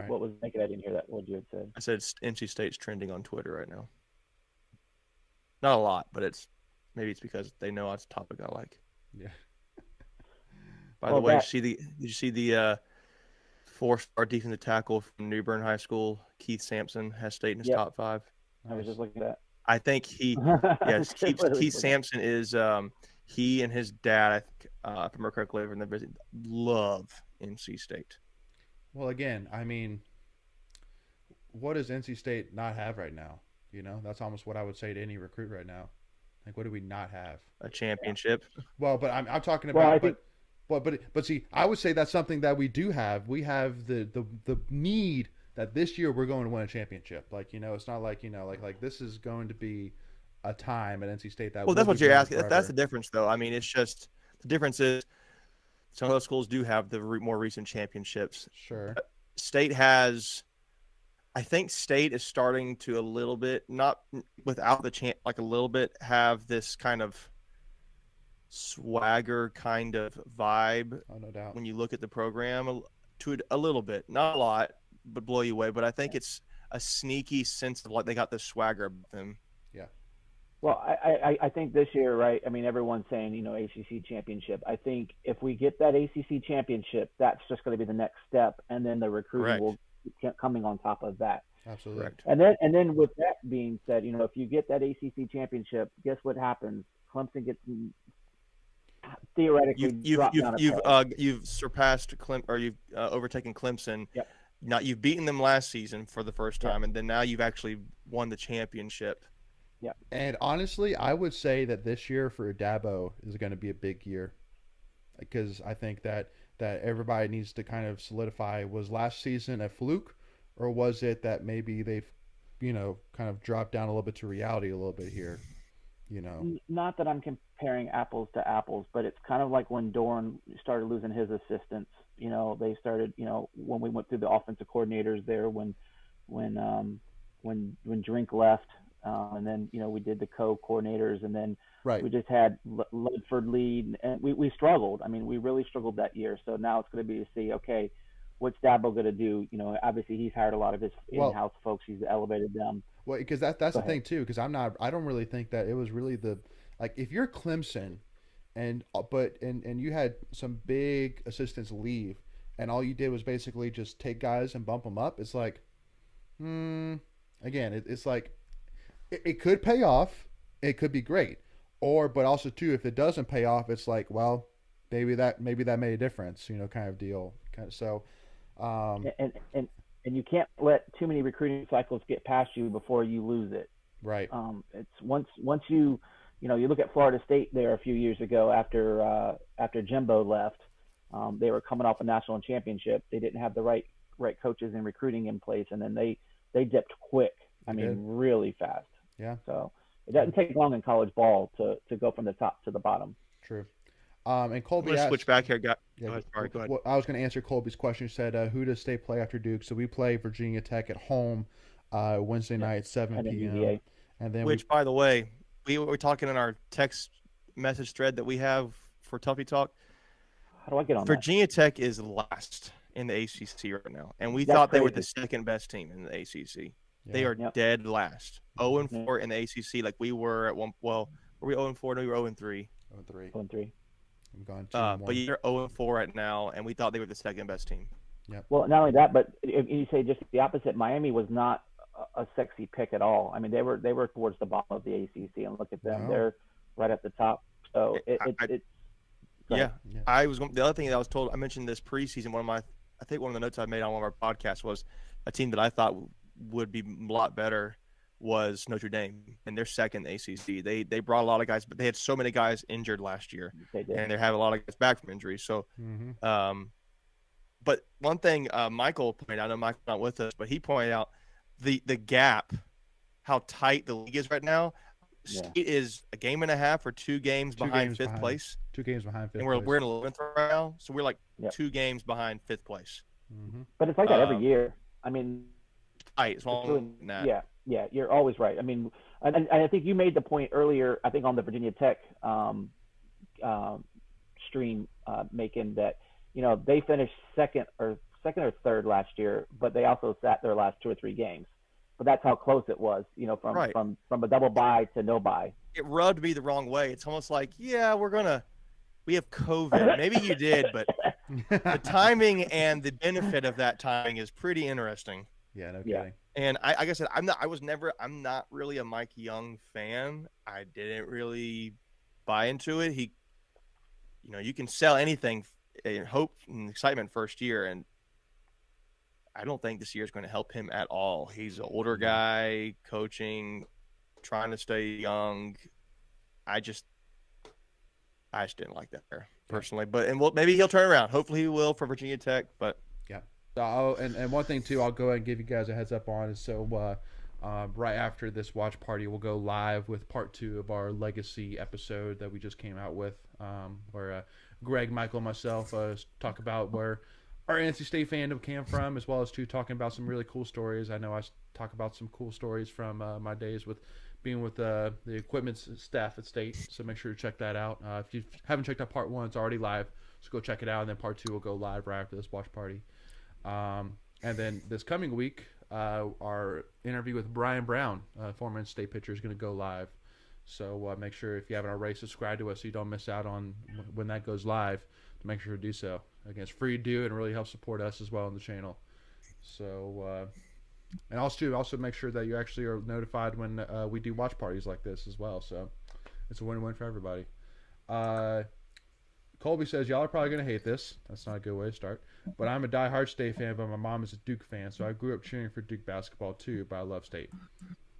right. What was making? I didn't hear that. What you had said. I said NC State's trending on Twitter right now. Not a lot, but maybe it's because they know it's a topic I like. Yeah. By the Well, way, that did you see the four-star defensive tackle from New Bern High School, Keith Sampson, has State in his Yep. top 5? I was Nice. just looking at I think that. yes, Just literally Keith looking at Sampson is he and his dad, I think, if I remember correctly, in the visit, love NC State. Well, again, I mean, what does NC State not have right now? That's almost what I would say to any recruit right now. Like, what do we not have? A championship. Well, but I'm talking Well, I about, think but see, I would say that's something that we do have. We have the need that this year we're going to win a championship. Like, it's not like, like this is going to be a time at NC State that Well, that's will what be you're gone asking. That's forever. the difference, though. I mean, it's just the difference is some of those schools do have the more recent championships. Sure. State has, I think State is starting to a little bit, not without the champ, like a little bit, have this kind of swagger kind of vibe Oh, no doubt. when you look at the program to a little bit, not a lot, but blow you away. But I think it's a sneaky sense of like they got the swagger about them. Yeah. Well, I think this year, right? I mean, everyone's saying, ACC championship. I think if we get that ACC championship, that's just going to be the next step, and then the recruiting Correct. will keep coming on top of that. Absolutely. Correct. And then with that being said, if you get that ACC championship, guess what happens? Clemson gets theoretically dropped down a peg. You've surpassed you've overtaken Clemson. Yep. Now you've beaten them last season for the first time, Yep. and then now you've actually won the championship. And honestly, I would say that this year for Dabo is going to be a big year, because I think that everybody needs to kind of solidify, was last season a fluke, or was it that maybe they've kind of dropped down a little bit to reality a little bit here. Not that I'm comparing apples to apples, but it's kind of like when Doran started losing his assistants. They started, when we went through the offensive coordinators there, when Drink left, and then we did the co-coordinators, and then Right. we just had Ledford lead, and we struggled. I mean, we really struggled that year. So now it's going to be to see, okay, what's Dabo going to do? Obviously he's hired a lot of his in-house folks. He's elevated them. Well, because that's the thing too. Because I don't really think that it was really like if you're Clemson, and you had some big assistants leave, and all you did was basically just take guys and bump them up. It's like, again, it's like it could pay off. It could be great, but also too, if it doesn't pay off, it's like, well, maybe that made a difference, kind of deal. So, and you can't let too many recruiting cycles get past you before you lose it. right. It's once you look at Florida State there a few years ago after Jimbo left, they were coming off a national championship. They didn't have the right coaches and recruiting in place, and then they dipped quick. I mean, really fast. Yeah. So it doesn't take long in college ball to go from the top to the bottom. True. And I'm Colby going to asked, switch back here, guys. Yeah, Go ahead. Sorry, go ahead. well, I was going to answer Colby's question. He said, who does State play after Duke? So we play Virginia Tech at home Wednesday night, 7 And then p.m. UVA. And then Which, by the way, we were talking in our text message thread that we have for Tuffy Talk. How do I get on Virginia Tech is last in the ACC right now, and we That's thought they were the crazy. second best team in the ACC. Yeah. They are Yep. dead last, 0-4 in the ACC, like we were at one. Well, were we 0-4? No, we were 0-3. 0-3. that? 1-3. I'm going 2-1. But you're 0-4 right now, and we thought they were the second best team. Well, not only that, but if you say just the opposite, Miami was not a sexy pick at all. I mean, they were towards the bottom of the ACC, and look at them; Wow. they're right at the top. So it's go Yeah, ahead. Yeah. the other thing that I was told, I mentioned this preseason. I think one of the notes I made on one of our podcasts was a team that I thought would be a lot better was Notre Dame, and they're second in the ACC. They brought a lot of guys, but they had so many guys injured last year, They did. and they have a lot of guys back from injury. So, Mm-hmm. but one thing Michael pointed out, I know Michael's not with us, but he pointed out the gap, how tight the league is right now. Yeah. State is a game and a half or 2 games behind fifth place, 2 games behind fifth and place. we're in 11th right now, so we're like Yep. 2 games behind fifth place. Mm-hmm. But it's like that every Um, year. I mean, Tight, it's long really, than that. yeah, you're always right. I mean, and I think you made the point earlier. I think on the Virginia Tech stream, making that they finished second or second or third last year, but they also sat their last 2 or 3 games. But that's how close it was, Right. from a double bye to no bye. It rubbed me the wrong way. It's almost like, yeah, we have COVID. Maybe you did, but the timing and the benefit of that timing is pretty interesting. Yeah, no Yeah. kidding. And like I said, I'm not really a Mike Young fan. I didn't really buy into it. You can sell anything, hope and excitement first year, and I don't think this year is going to help him at all. He's an older guy, coaching, trying to stay young. I just didn't like that there personally, but maybe he'll turn around. Hopefully he will for Virginia Tech, but yeah. And one thing too, I'll go ahead and give you guys a heads up on is right after this watch party, we'll go live with part 2 of our legacy episode that we just came out with, where Greg, Michael, and myself talk about where our NC State fandom came from, as well as talking about some really cool stories. I know I talk about some cool stories from my days with being with the equipment staff at State, so make sure to check that out. If you haven't checked out part 1, it's already live, so go check it out, and then part 2 will go live right after this watch party. And then this coming week, our interview with Brian Brown, former State pitcher, is going to go live. So make sure, if you haven't already, subscribe to us so you don't miss out on when that goes live, to make sure to do so. Again, it's free to do and really help support us as well on the channel. So, and also make sure that you actually are notified when we do watch parties like this as well. So it's a win-win for everybody. Colby says, y'all are probably going to hate this. That's not a good way to start. But I'm a diehard State fan, but my mom is a Duke fan, so I grew up cheering for Duke basketball too, but I love State.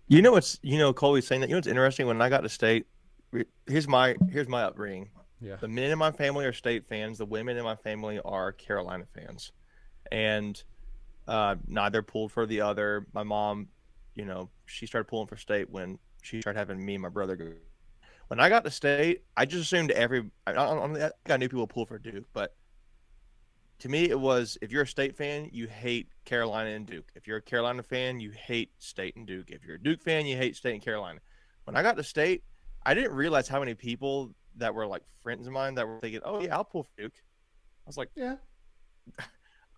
Colby's saying that. What's interesting? When I got to State, here's my upbringing. Yeah. The men in my family are State fans. The women in my family are Carolina fans, and neither pulled for the other. My mom, she started pulling for State when she started having me and my brother go. When I got to State, I just assumed I knew people pull for Duke, but to me it was, if you're a State fan, you hate Carolina and Duke. If you're a Carolina fan, you hate State and Duke. If you're a Duke fan, you hate State and Carolina. When I got to State, I didn't realize how many people that were like friends of mine that were thinking, "Oh yeah, I'll pull for Duke." I was like, yeah.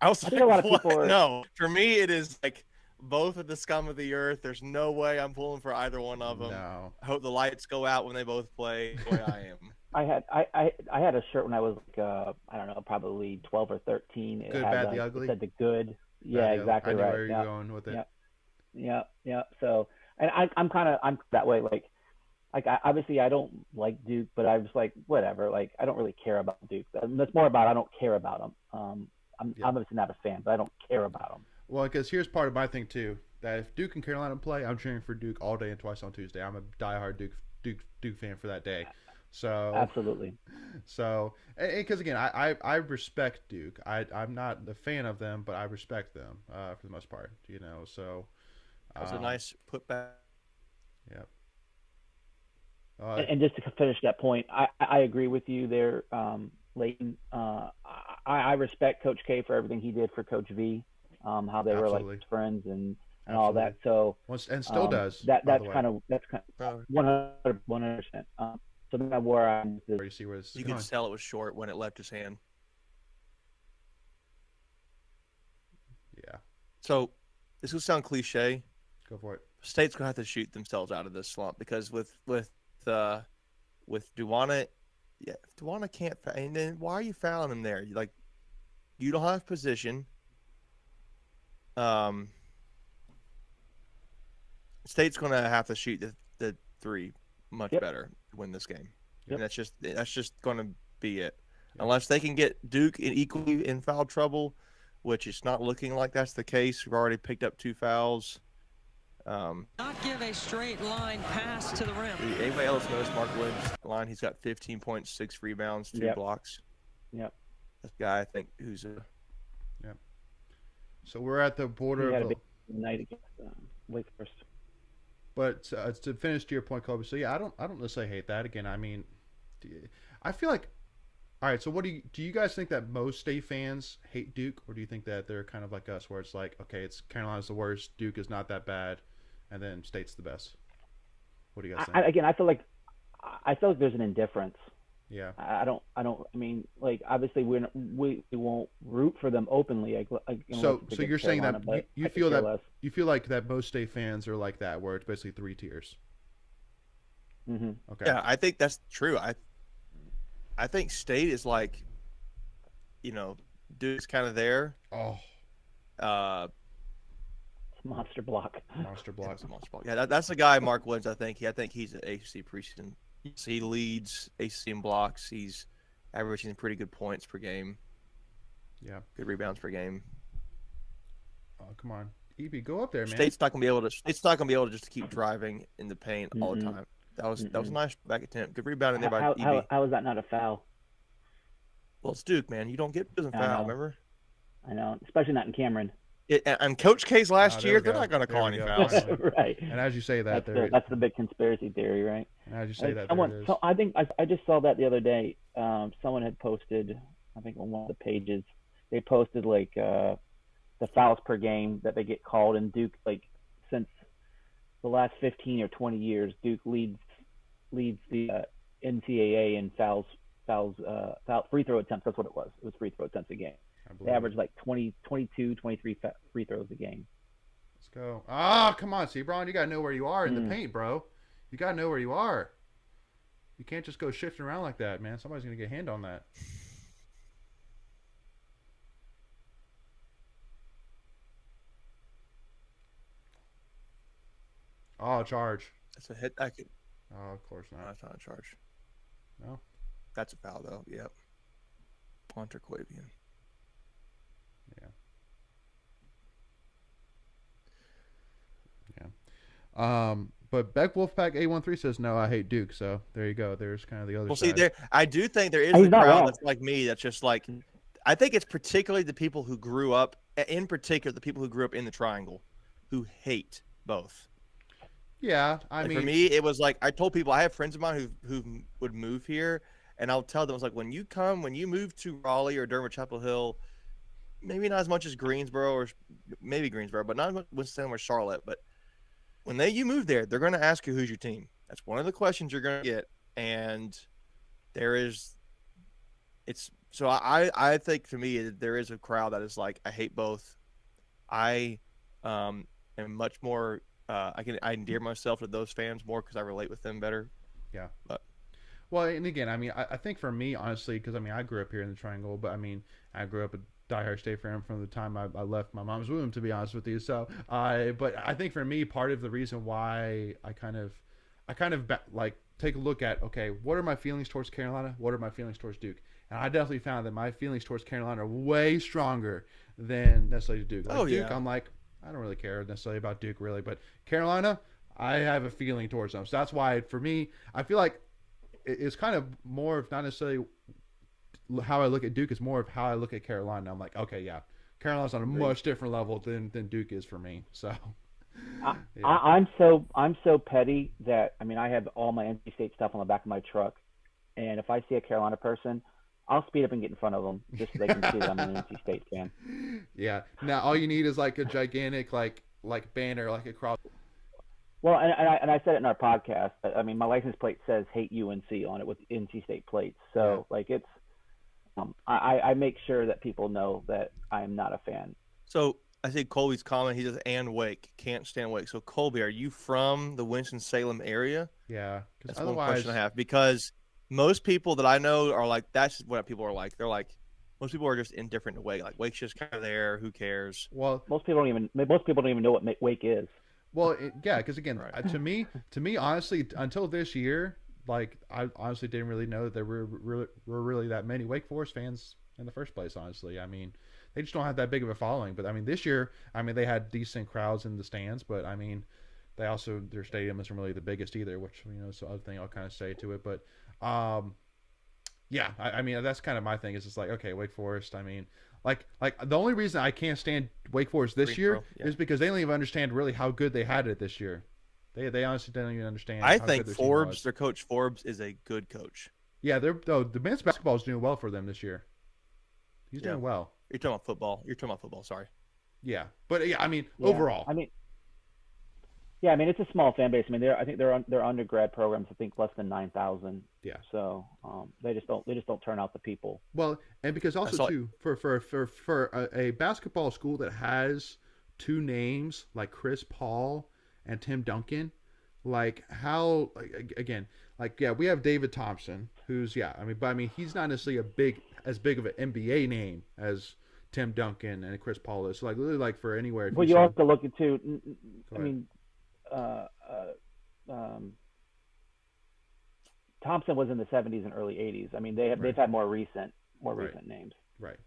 I think a lot of people are... No, for me it is like both are the scum of the earth. There's no way I'm pulling for either one of them. No. I hope the lights go out when they both play. The way I am. I had a shirt when I was like I don't know, probably 12 or 13. It Good, had, bad, the ugly. It said the good. Yeah, Bad, exactly I knew right. where you're going with it. Yeah. So, and I'm that way. Like obviously I don't like Duke, but I was like, whatever. Like I don't really care about Duke. That's more about I don't care about them. I'm obviously not a fan, but I don't care about them. Well, because here's part of my thing too, that if Duke and Carolina play, I'm cheering for Duke all day and twice on Tuesday. I'm a diehard Duke fan for that day. So absolutely. So, because again, I respect Duke. I'm not a fan of them, but I respect them for the most part. So that's a nice putback. Yeah. And just to finish that point, I agree with you there, Leighton. I respect Coach K for everything he did for Coach V, how they were like friends and all that. So and still does. That's kind of 100%. So that's where I'm. You see where you could tell it was short when it left his hand. Yeah. So this will sound cliche. Go for it. State's gonna have to shoot themselves out of this slump, because with Duwana, if Duwana can't, and then why are you fouling him there? You don't have position. State's gonna have to shoot the three much better to win this game, and that's just gonna be it. Unless they can get Duke equally in foul trouble, which it's not looking like that's the case. We've already picked up 2 fouls. Not give a straight line pass to the rim. Anybody else notice Mark Williams' line? He's got 15.6 rebounds, 2 blocks. Yep. This guy, I think, who's a... Yep. So we're at the border of... night against Wake Forest. But to finish to your point, Kobe, so yeah, I don't necessarily hate that. Again, I mean, I feel like... All right, so what do you guys think that most State fans hate Duke, or do you think that they're kind of like us, where it's like, okay, it's Carolina's the worst, Duke is not that bad, and then State's the best? What do you guys think? Again, I feel like there's an indifference. Yeah. I mean, like, obviously we won't root for them openly, like unless So it's you're against saying Carolina, that but you I could feel care that less. you feel like that most state fans are like that, where it's basically three tiers. Hmm. Okay. Yeah, I think that's true. I think State is like, you know, Duke's kind of there. Oh, Uh, Monster block. monster block. that's a monster ball. Yeah, that's the guy, Mark Williams. I think he's an ACC preseason. He leads ACC in blocks. He's averaging pretty good points per game, Yeah. good rebounds per game. Oh, come on, EB, go up there, man. State's not gonna be able to. State's not gonna be able to just keep driving in the paint all the Mm-mm. time. That was a Mm-mm. nice back attempt. Good rebound in there by How, EB. how is that not a foul? Well, it's Duke, man. You don't get doesn't I foul. know. Remember? I know, especially not in Cameron. And Coach K's last there year, we they're go. not gonna There call we any go. fouls. Finally. Right. And as you say that, That's the big conspiracy theory, right? and as you say that, there Someone, it is. so I think I just saw that the other day. Someone had posted, I think on one of the pages, they posted like the fouls per game that they get called in Duke. Like since the last 15 or 20 years, Duke leads the NCAA in foul free throw attempts. That's what it was. It was free throw attempts a game. I They believe it. average like 20, 22, 23 free throws a game. Let's go. Ah, come on, Sebron. You gotta know where you are in the Mm. paint, bro. You gotta know where you are. You can't just go shifting around like that, man. Somebody's gonna get a hand on that. Oh, charge. That's a hit. I could. Oh, of course No, not. that's not a charge. No. That's a foul though. Yep. Hunter Quavian. But Beck Wolfpack A13 says no. I hate Duke. So there you go. There's kind of the other Well, side. see, there. I do think there is He's a not crowd wrong. that's like me. That's just like. I think it's particularly the people who grew up, in particular, the people who grew up in the Triangle, who hate both. Yeah, I Like, mean, for me, it was like I told people I have friends of mine who would move here, and I'll tell them it's like when you move to Raleigh or Durham or Chapel Hill, maybe not as much as Greensboro or maybe Greensboro, but not as much Winston-Salem or Charlotte. But when you move there, they're going to ask you who's your team. That's one of the questions you're going to get, and it's so I think to me there is a crowd that is like I hate both. I am much more. I endear myself to those fans more because I relate with them better. Yeah. But well, and again, I mean, I think for me, honestly, because I mean, I grew up here in the Triangle, but I mean, I grew up a diehard State fan from the time I left my mom's womb, to be honest with you. So, but I think for me, part of the reason why I kind of like take a look at, okay, what are my feelings towards Carolina? What are my feelings towards Duke? And I definitely found that my feelings towards Carolina are way stronger than necessarily Duke. Like Duke, I'm like, I don't really care necessarily about Duke, really, but Carolina, I have a feeling towards them. So that's why, for me, I feel like it's kind of more of not necessarily how I look at Duke, it's more of how I look at Carolina. I'm like, okay, yeah, Carolina's on a much different level than Duke is for me. So yeah. I'm so petty that I mean I have all my NC State stuff on the back of my truck, and if I see a Carolina person, I'll speed up and get in front of them just so they can see that I'm an NC State fan. Yeah. Now all you need is like a gigantic like banner like across. Well, and I said it in our podcast. I mean, my license plate says "Hate UNC" on it with NC State plates. So like it's, I make sure that people know that I'm not a fan. So I see Colby's comment. He says, "And Wake can't stand Wake." So Colby, are you from the Winston-Salem area? Yeah. That's Otherwise, one question I have because most people that I know are like, that's what people are like. They're like, most people are just indifferent to Wake. Like Wake's just kind of there. Who cares? well, Most people don't even know what Wake is. well, yeah, because again, Right. to me, honestly, until this year, like I honestly didn't really know that there were really that many Wake Forest fans in the first place. Honestly, I mean, they just don't have that big of a following. But I mean, this year, I mean, they had decent crowds in the stands, but I mean, they also their stadium isn't really the biggest either, which is the other thing I'll kind of say to it. But yeah, I mean, that's kind of my thing. Is just like, okay, Wake Forest. I mean, like the only reason I can't stand Wake Forest this year is because they don't even understand really how good they had it this year. They honestly don't even understand. I how think good their team was. Forbes, their coach Forbes, is a good coach. Yeah, the men's basketball is doing well for them this year. He's Yeah. doing well. You're talking about football. Sorry. Yeah, but yeah, I mean, Yeah, overall, I mean, Yeah, I mean it's a small fan base. I mean I think their undergrad programs I think less than 9,000. Yeah. So they just don't turn out the people. Well, and because also saw- too for a basketball school that has two names like Chris Paul and Tim Duncan, like how like, again, like yeah, we have David Thompson, who's yeah, I mean he's not necessarily as big of an NBA name as Tim Duncan and Chris Paul is. So like literally like for anywhere. But you also look at too. Go I ahead. mean, uh, um, Thompson was in the 70s and early 80s. I mean, they've Right. had more recent Right. names. Right.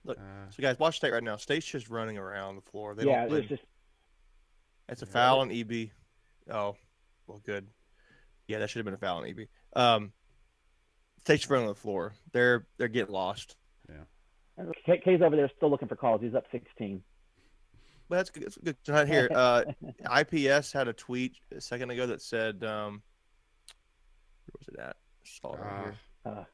Look, so guys, watch State right now. State's just running around the floor. They Yeah, don't play. it's just It's a foul on EB. Oh, well, good. Yeah, that should have been a foul on EB. State's running on the floor. They're getting lost. K's over there still looking for calls. He's up 16. But that's good. It's good to not hear. IPS had a tweet a second ago that said, where was it at? Saw it right here.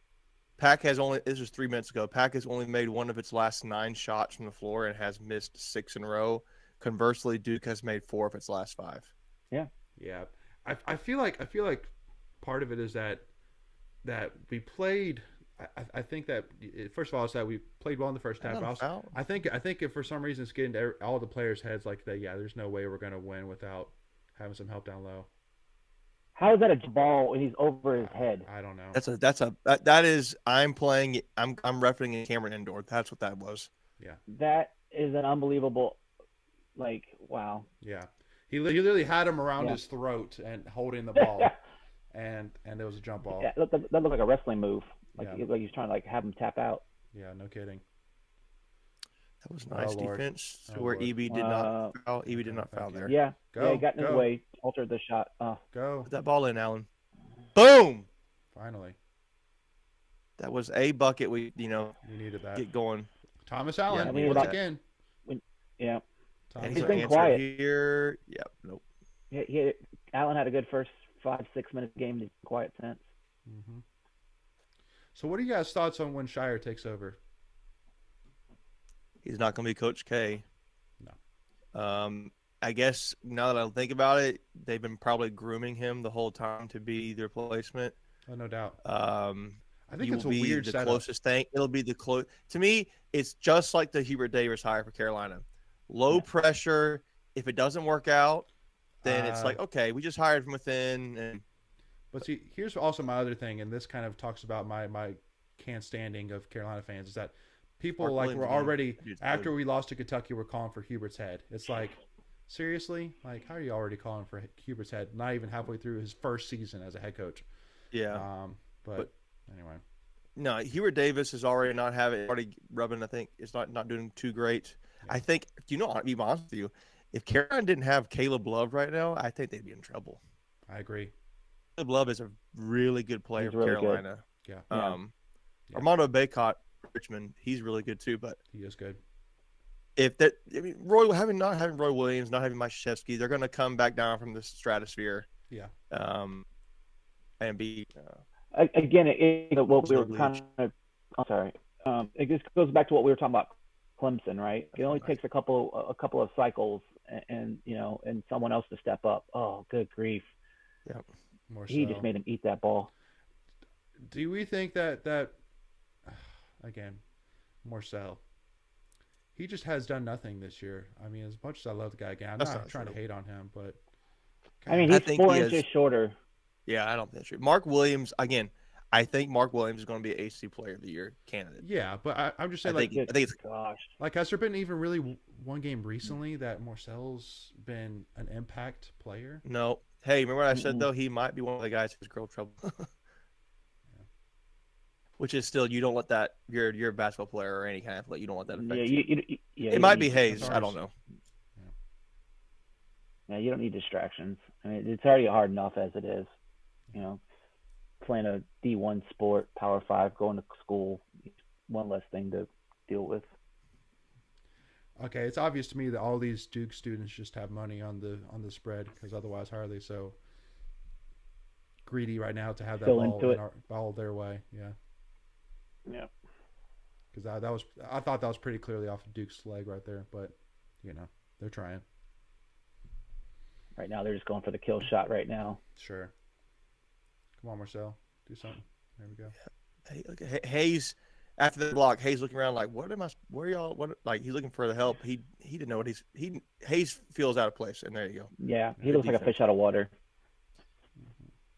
Pack has only, this was 3 minutes ago, Pack has only made one of its last 9 shots from the floor and has missed 6 in a row. Conversely, Duke has made 4 of its last 5. Yeah. I feel like part of it is that we played. I think that first of all, it's that we played well in the first half. I think if for some reason it's getting to all the players' heads like that. Yeah, there's no way we're going to win without having some help down low. How is that a ball when he's over his head? I don't know. That is I'm referencing in Cameron Indoor. That's what that was. Yeah. That is an unbelievable. Like wow. Yeah. He literally had him around his throat and holding the ball, and there was a jump ball. Yeah, that looked like a wrestling move. Like Yeah. like he's trying to like have him tap out. Yeah, no kidding. That was nice Lord. defense Oh, where Lord. EB did not foul. EB did not Thank foul you. there. Yeah. Go, Yeah, he got in his go. way, altered the shot. Go. Put that ball in, Allen. Boom. Finally. That was a bucket. We We needed that. get going. Thomas Allen. Yeah, we once needed again. Yeah. Thomas And He's he's been Allen. quiet. here. Yep. Nope. Allen had a good first 5-6 minute game. He's been quiet since. Mm-hmm. So what are you guys' thoughts on when Shire takes over? He's not going to be Coach K. No. I guess now that I think about it, they've been probably grooming him the whole time to be the replacement. Oh, no doubt. I think it's a weird the setup. closest thing. It'll be the close. To me, it's just like the Hubert Davis hire for Carolina. Low pressure. If it doesn't work out, then it's like, okay, we just hired from within. And But see, here's also my other thing, and this kind of talks about my can't standing of Carolina fans, is that people Mark like Williams were again. already Dude's after good. we lost to Kentucky, we're calling for Hubert's head. It's like, seriously, like how are you already calling for Hubert's head? Not even halfway through his first season as a head coach. yeah. But anyway, No, Hubert Davis is already rubbing. I think it's not doing too great. I think, I'll be honest with you, if Carolina didn't have Caleb Love right now, I think they'd be in trouble. I agree. Caleb Love is a really good player He's for really good. Carolina. Yeah, Yeah. Armando Baycott, Richmond, he's really good too. But he is good. if not having Roy Williams, not having Mike Krzyzewski, they're going to come back down from the stratosphere. Yeah. And be. Again, what we were Bleach. kind of. I'm sorry. It just goes back to what we were talking about, Clemson, right? It only takes a couple of cycles, and someone else to step up. Oh, good grief! Yeah. More He so. just made him eat that ball. Do we think that again, Morcell? He just has done nothing this year. I mean, as much as I love the guy, again, I'm That's not not trying true. to hate on him, but I mean, I he's think 4 he inches has- shorter. Yeah, I don't think that's true. Mark Williams, again, I think Mark Williams is going to be an AC Player of the Year candidate. yeah, but I'm just I saying, think it's Gosh. like, has there been even really one game recently that Morcell's been an impact player? no. Hey, remember what I said though? He might be one of the guys who's girl trouble. Which is still, you don't let that. You're a basketball player or any kind of athlete. You don't let that affect you. It might be Hayes. That's I don't ours. know. Yeah, you don't need distractions. I mean, it's already hard enough as it is. Playing a D1 sport, Power 5, going to school, one less thing to deal with. Okay, it's obvious to me that all these Duke students just have money on the spread, because otherwise, how are they so greedy right now to have that Still ball into it. ball their way? Yeah, Yeah. because I thought that was pretty clearly off of Duke's leg right there, but they're trying. Right now, they're just going for the kill shot right now. Sure. Come on, Marcel. Do something. There we go. Hey, look at Hayes after the block. Hayes looking around like, where y'all? What? Like he's looking for the help. He didn't know what Hayes feels out of place, and there you go. Yeah, he Good looks like a defense. fish out of water.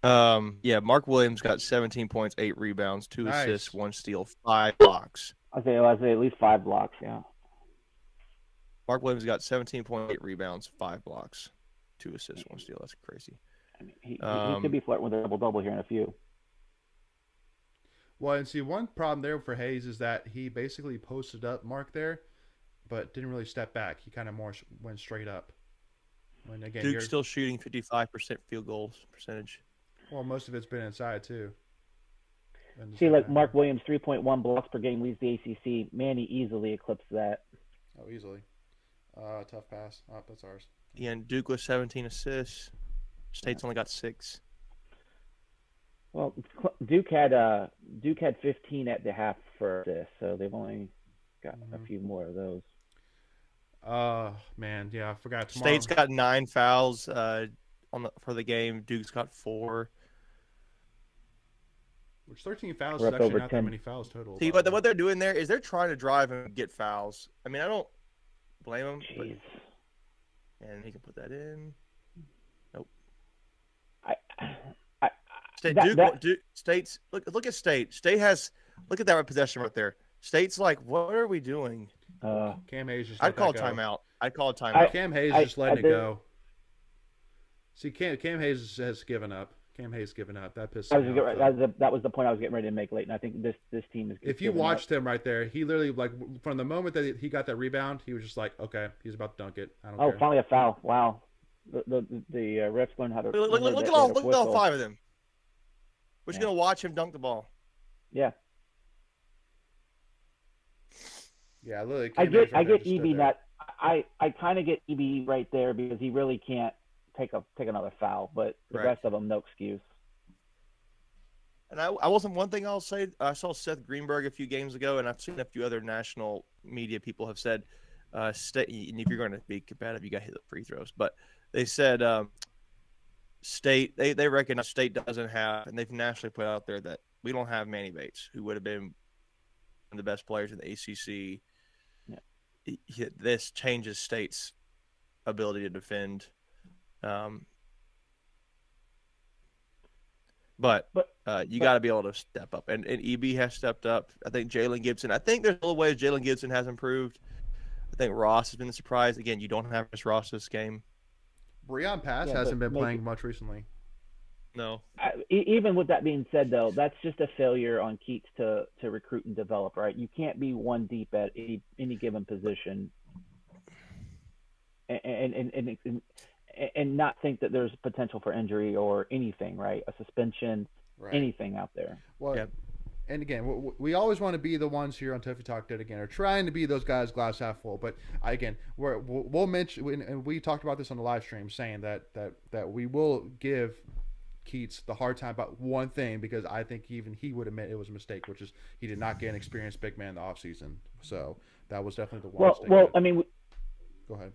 Yeah, Mark Williams got 17 points, 8 rebounds, 2 Nice. assists, 1 steal, 5 blocks. I'd say at least 5 blocks. Yeah. Mark Williams got 17.8 rebounds, 5 blocks, 2 assists, 1 steal. That's crazy. I mean, he could be flirting with a double-double here in a few. Well, and see, one problem there for Hayes is that he basically posted up Mark there, but didn't really step back. He kind of more went straight up. When again, Duke's still shooting 55% field goal percentage. well, most of it's been inside too. See, like Mark Williams, 3.1 blocks per game leads the ACC. Manny easily eclipsed that. Oh, easily. Tough pass. Oh, that's ours. And Duke with 17 assists. State's only got 6. Well, Duke had 15 at the half for this, so they've only got a few more of those. Man, yeah, I forgot. Tomorrow. State's got 9 fouls for the game. Duke's got 4. Which 13 fouls We're is up actually over not 10. that many fouls total. See, what they're doing there is they're trying to drive and get fouls. I mean, I don't blame them. Jeez. And he can put that in. Nope. Duke State's look at State. State has look at that possession right there. State's like, what are we doing? Cam Hayes just. I'd call timeout. I'd call a timeout. Cam Hayes just letting it go. See, Cam Hayes has given up. Cam Hayes given up. That pissed me off. That was the point I was getting ready to make late, and I think this team is. If you watched him right there, he literally like from the moment that he got that rebound, he was just like, okay, he's about to dunk it. I don't care. Finally a foul! Wow, the refs learned how to. Look at all 5 of them. We're just gonna watch him dunk the ball. Yeah. Yeah, literally. I get EB that. I kind of get EB right there because he really can't take another foul, but the rest of them, no excuse. And I wasn't one thing I'll say. I saw Seth Greenberg a few games ago, and I've seen a few other national media people have said, State, and if you're going to be competitive, you got to hit the free throws. But they said State, they recognize State doesn't have, and they've nationally put out there that we don't have Manny Bates, who would have been one of the best players in the ACC. Yeah. This changes State's ability to defend. But you got to be able to step up, and EB has stepped up. I think Jalen Gibson. I think there's little ways Jalen Gibson has improved. I think Ross has been the surprise. Again, you don't have Chris Ross this game. Breon Pass hasn't been playing much recently. No. Even with that being said, though, that's just a failure on Keats to recruit and develop. Right? You can't be one deep at any given position, and not think that there's potential for injury or anything, right? A suspension, anything out there. Well, yep. And again, we always want to be the ones here on Tuffy Talk that again are trying to be those guys glass half full. But again, we'll mention, and we talked about this on the live stream, saying that we will give Keats the hard time about one thing because I think even he would admit it was a mistake, which is he did not get an experienced big man in the offseason. So that was definitely the one mistake. Well, I mean, go ahead.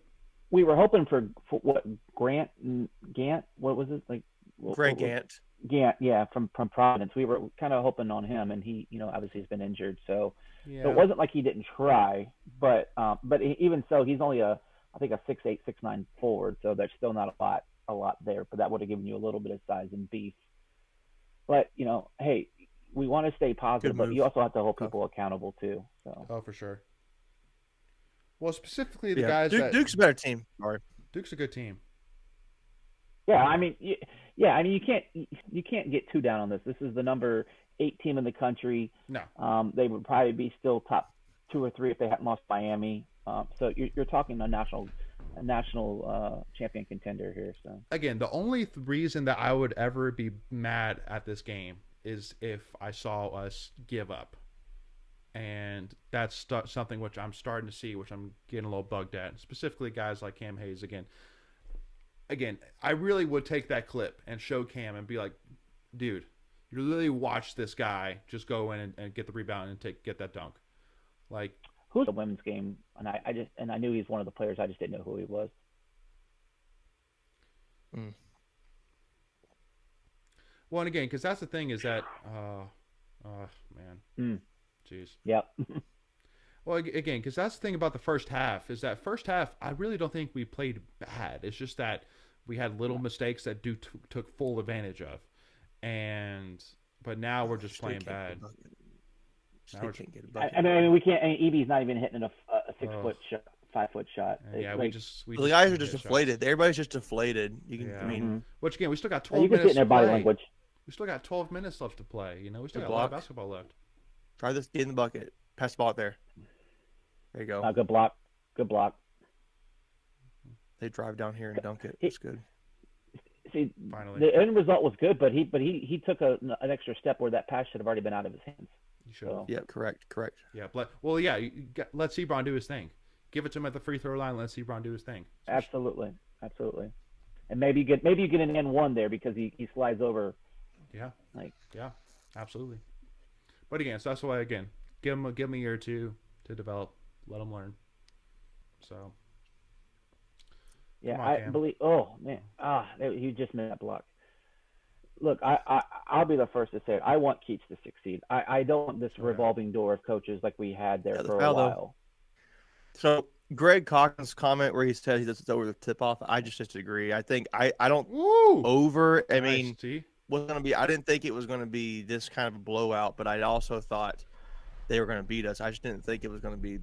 We were hoping for what Gant? What was it like? Greg Gant. Gant, yeah, from Providence. We were kind of hoping on him, and he, obviously has been injured, so it wasn't like he didn't try. But even so, he's only I think a 6'8", 6'9" forward, so there's still not a lot there. But that would have given you a little bit of size and beef. But hey, we want to stay positive, but you also have to hold people accountable too. So. Oh, for sure. Well, specifically the guys Duke's a better team. Sorry. Duke's a good team. Yeah, I mean, you can't get too down on this. This is the number 8 team in the country. No. They would probably be still top 2 or 3 if they hadn't lost Miami. So you're talking a national champion contender here. So again, the only reason that I would ever be mad at this game is if I saw us give up. And that's something which I'm starting to see, which I'm getting a little bugged at. Specifically, guys like Cam Hayes. Again, I really would take that clip and show Cam and be like, dude, you literally watch this guy just go in and get the rebound and get that dunk. Like, who's the women's game? And I knew he's one of the players. I just didn't know who he was. Mm. Well, and again, because that's the thing is that, man, jeez. Yep. Well, again, because that's the thing about the first half is that first half, I really don't think we played bad. It's just that we had little mistakes that Duke took full advantage of, but now we're just playing bad. Can't get a bucket. I mean, we can't. I mean, EB's not even hitting a 6-foot shot, 5-foot shot. Yeah, like, the guys are just deflated. Shots. Everybody's just deflated. You can, yeah. I mean, which again, we still got 12 you can minutes see it in to their body play. language. We still got 12 minutes left to play. You know, we still got a lot of basketball left. Try this. Get in the bucket. Pass the ball out there. There you go. Good block. Good block. They drive down here and dunk it. It's good. See, finally, the end result was good, but he took an extra step where that pass should have already been out of his hands. You should. So. Yeah, correct. Yeah, well, yeah. Let Sebron do his thing. Give it to him at the free throw line. Let Sebron do his thing. Absolutely. And maybe you get an N1 there because he slides over. Yeah. Yeah, absolutely. But again, so that's why give him a year or two to develop. Let him learn. So. Yeah, on, believe. Oh man, you just made that block. Look, I'll be the first to say it. I want Keats to succeed. I don't want this revolving door of coaches like we had there for a while. So Greg Cochran's comment where he said it's over the tip off, I just disagree. I think I don't over. I mean, was going to be. I didn't think it was going to be this kind of a blowout, but I also thought they were going to beat us. I just didn't think it was going to be.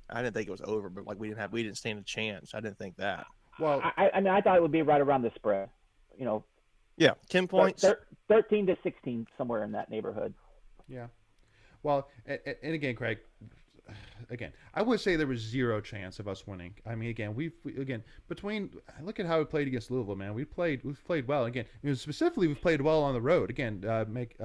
I didn't think it was over, but like we didn't stand a chance. I didn't think that. Well, I mean, I thought it would be right around the spread. You know. Yeah, 10 points. 13 to 16, somewhere in that neighborhood. Yeah. Well, and again, Craig. Again, I would say there was zero chance of us winning. I mean, again, look at how we played against Louisville, man. We've played well. Again, specifically, we've played well on the road. Again,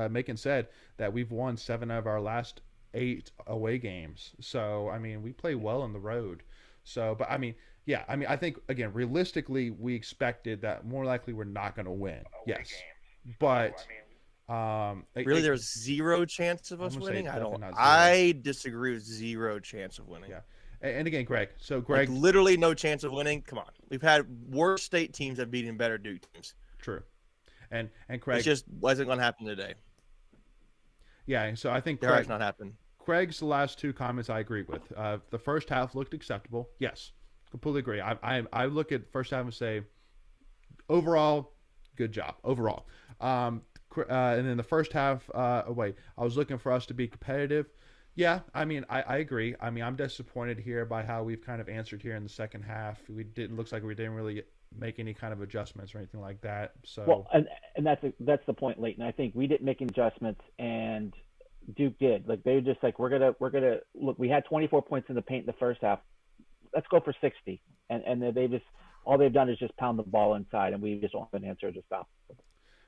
Macon said that we've won 7 of our last 8 away games. So, I mean, we play well on the road. So, but I mean, yeah, I mean, I think again, realistically, we expected that more likely we're not going to win. Yes, but. Really, there's zero chance of us winning. I disagree with zero chance of winning. Yeah, and again, Greg. So Greg, like, literally no chance of winning. Come on, we've had worse state teams have beaten better Duke teams. True, and Craig, it just wasn't going to happen today. Yeah, so I think Craig's not happening. Craig's last 2 comments I agree with. The first half looked acceptable. Yes, completely agree. I look at first half and say, overall, good job. Overall. And then the first half, I was looking for us to be competitive. Yeah, I mean, I agree. I mean, I'm disappointed here by how we've kind of answered here in the second half. Looks like we didn't really make any kind of adjustments or anything like that. So well, and that's the point, Leighton. I think we didn't make any adjustments, and Duke did. Like they were just like, we're gonna look. We had 24 points in the paint in the first half. Let's go for 60, and they just all they've done is just pound the ball inside, and we just don't have an answer to stop.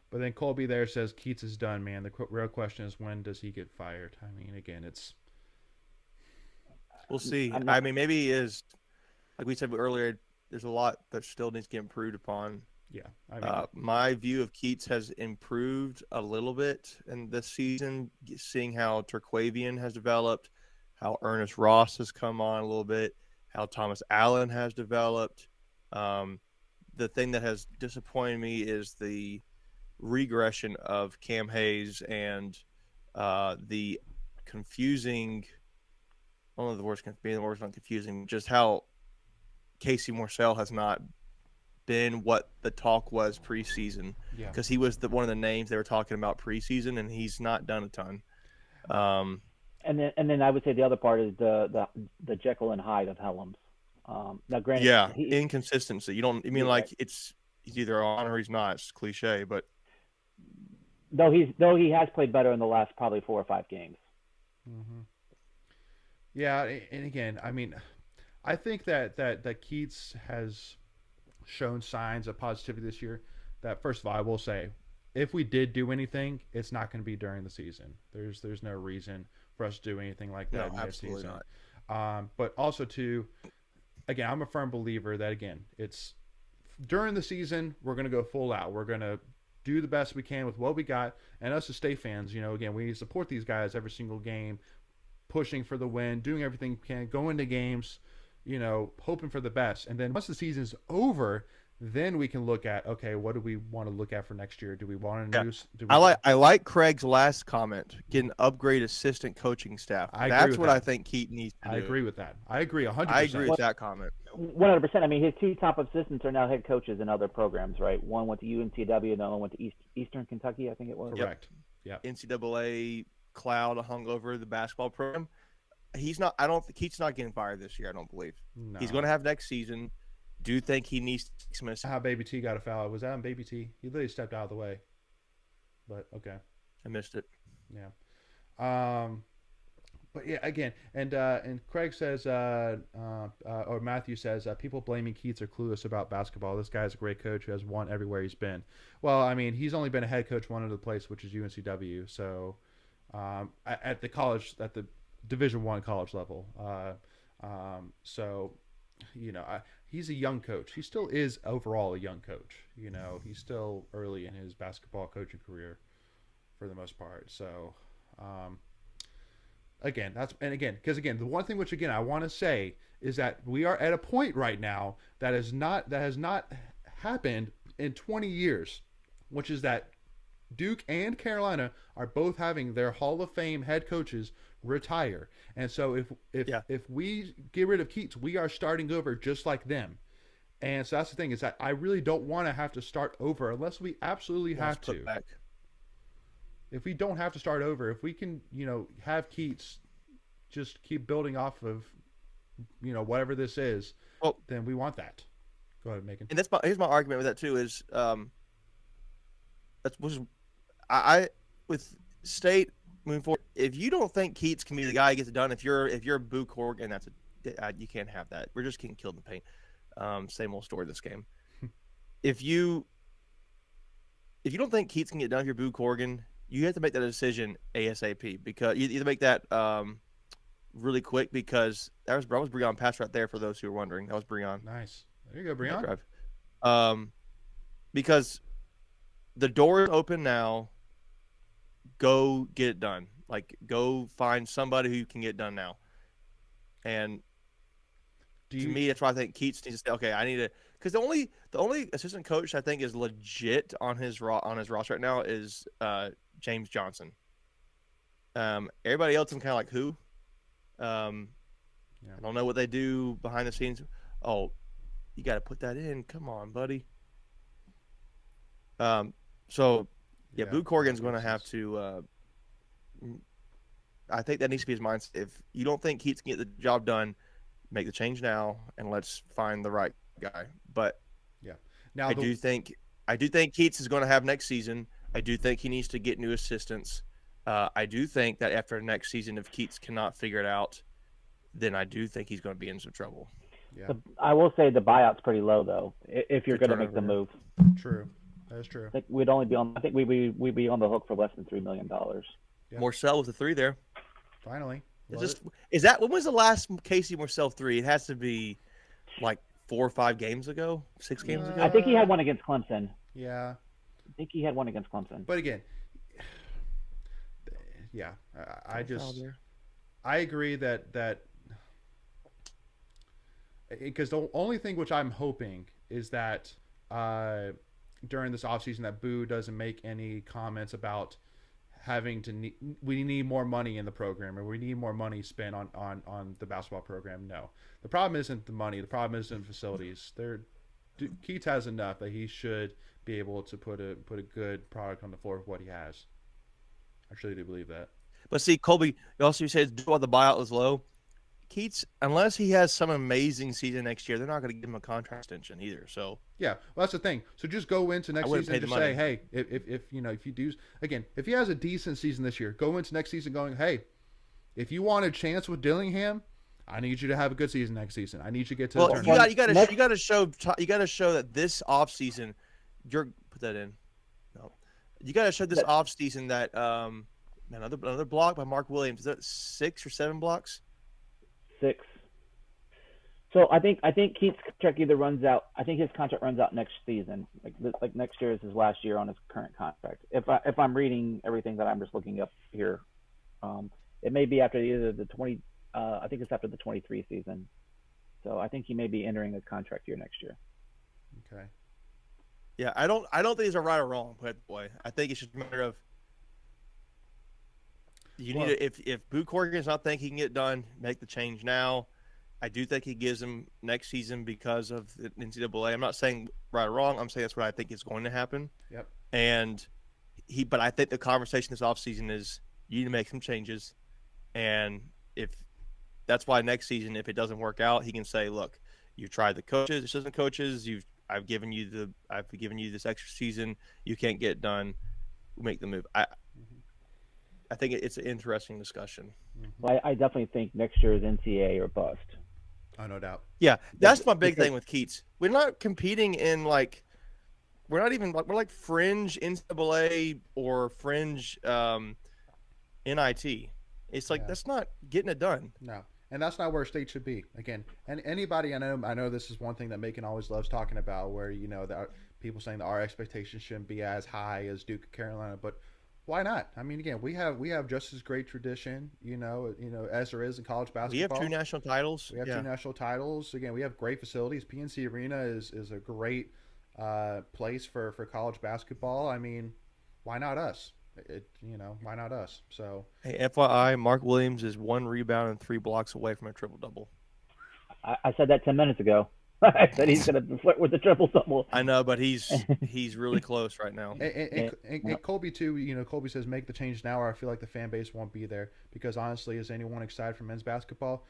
But then Colby there says Keats is done, man. The real question is, when does he get fired? I mean, again, we'll see. I mean, maybe he is. Like we said earlier, there's a lot that still needs to get improved upon. Yeah. I mean, my view of Keats has improved a little bit in this season, seeing how Terquavian has developed, how Ernest Ross has come on a little bit, how Thomas Allen has developed. The thing that has disappointed me is the regression of Cam Hayes and the confusing, one of the worst being the worst, not confusing, just how Casey Morsell has not been what the talk was preseason. Yeah, because he was one of the names they were talking about preseason, and he's not done a ton. And then I would say the other part is the Jekyll and Hyde of Helms. Now, granted, yeah, inconsistency. You don't. I mean, like he's either on or he's not. It's cliche, but. Though he has played better in the last probably 4 or 5 games. Mm-hmm. Yeah, and again, I mean, I think that Keats has shown signs of positivity this year. That first of all, I will say, if we did do anything, it's not going to be during the season. There's no reason for us to do anything like that. No, absolutely not. But also too, again, I'm a firm believer that again, it's during the season we're going to go full out. We're going to do the best we can with what we got, and us as state fans, again, we support these guys every single game, pushing for the win, doing everything we can, going to games, hoping for the best. And then once the season's over, then we can look at, okay, what do we want to look at for next year? Do we want a Yeah. new? Do we, I like Craig's last comment. Get an upgrade assistant coaching staff. I agree That's with what that. I think Keaton needs to do. I agree with that. I agree 100%. I agree with that comment. 100%. I mean, his two top assistants are now head coaches in other programs, right? One went to UNCW, and the other went to Eastern Kentucky, I think it was. Correct. Yeah. NCAA cloud hung over the basketball program. He's not. I don't. Keaton's not getting fired this year. I don't believe. No. He's going to have next season. Do you think he needs to take some assistance? How Baby T got a foul? Was that on Baby T? He literally stepped out of the way. But okay. I missed it. Yeah. But yeah, again, and Craig says, or Matthew says, people blaming Keats are clueless about basketball. This guy's a great coach who has won everywhere he's been. Well, I mean, he's only been a head coach one other place, which is UNCW. So, at the Division I college level. So, you know, he's a young coach. He still is overall a young coach. You know, he's still early in his basketball coaching career for the most part. So, because the one thing which again I want to say is that we are at a point right now that has not happened in 20 years, which is that Duke and Carolina are both having their Hall of Fame head coaches retire. And so if we get rid of Keats, we are starting over just like them. And so that's the thing, is that I really don't want to have to start over unless we absolutely have to. If we don't have to start over, if we can, you know, have Keats just keep building off of, you know, whatever this is, then we want that. Go ahead, Megan. And here's my argument with that too is with State moving forward. If you don't think Keats can be the guy who gets it done, if you're Boo Corrigan, you can't have that. We're just getting killed in the paint. Same old story this game. If you don't think Keats can get done, if you're Boo Corrigan, you have to make that decision ASAP, because you either make that really quick, because that was Breon pass right there for those who are wondering. That was Breon. Nice. There you go, Breon. Because the door is open now. Go get it done. Like, go find somebody who can get it done now. And to me, that's why I think Keats needs to say, okay, I need to, because the only assistant coach I think is legit on his roster right now is James Johnson. Everybody else, I'm kind of like, who? I don't know what they do behind the scenes. Oh, you got to put that in. Come on, buddy. Boo Corrigan's going to have to. I think that needs to be his mindset. If you don't think Keats can get the job done, make the change now, and let's find the right guy. But now I do think Keats is going to have next season. I do think he needs to get new assistants. I do think that after next season, if Keats cannot figure it out, then I do think he's going to be in some trouble. Yeah. I will say the buyout's pretty low, though, if you're going to make the move. True. That is true. I think we'd only be on. I think we'd be on the hook for less than $3 million. Yeah. Morcell with a 3 there. Finally. When was the last Casey Morcell 3? It has to be like 4 or 5 games ago, 6 games ago. I think he had one against Clemson. Yeah. I think he had one against Clemson. But again, I agree that because the only thing which I'm hoping is that during this offseason that Boo doesn't make any comments about we need more money in the program, or we need more money spent on the basketball program. No, the problem isn't the money. The problem isn't facilities. Keats has enough that he should be able to put a good product on the floor of what he has. I truly do believe that. But see, Colby, you also said while the buyout was low, Keats, unless he has some amazing season next year, they're not going to give him a contract extension either. So yeah, well, that's the thing. So just go into next season and just say, hey, if you do again, if he has a decent season this year, go into next season going, hey, if you want a chance with Dillingham, I need you to have a good season next season. I need you to get to the tournament. You got to show that this offseason, put that in. No, you got to show this offseason that another block by Mark Williams. Is that 6 or 7 blocks? 6. So I think Keats' contract either runs out. I think his contract runs out next season. Like next year is his last year on his current contract. If I'm reading everything that I'm just looking up here, it may be after either the 20. I think it's after the 23 season. So I think he may be entering a contract year next year. Okay. Yeah, I don't think it's a right or wrong. Put it that way. I think it's just a matter of you need to if Boo Corrigan's not think he can get done, make the change now. I do think he gives him next season because of the NCAA. I'm not saying right or wrong. I'm saying that's what I think is going to happen. Yep. And but I think the conversation this offseason is you need to make some changes. And if that's why next season, if it doesn't work out, he can say, look, you tried the coaches, assistant coaches, I've given you this extra season, you can't get it done, make the move. I think it's an interesting discussion. Well, I definitely think next year is NCAA or bust. Oh, no doubt. Yeah, that's my big thing with Keats. We're not competing in we're not even we're like fringe NCAA or fringe NIT. It's like that's not getting it done. No, and that's not where state should be. Again, and anybody I know this is one thing that Macon always loves talking about, where that people saying that our expectations shouldn't be as high as Duke or Carolina, but why not? I mean, again, we have just as great tradition, as there is in college basketball. We have 2 national titles. We have 2 national titles. Again, we have great facilities. PNC Arena is a great place for college basketball. I mean, why not us? Why not us? So, hey, FYI, Mark Williams is 1 rebound and 3 blocks away from a triple double. I said that 10 minutes ago. I said he's going to flirt with the triple double. I know, but he's really close right now. And Colby too. Colby says make the change now, or I feel like the fan base won't be there. Because honestly, is anyone excited for men's basketball?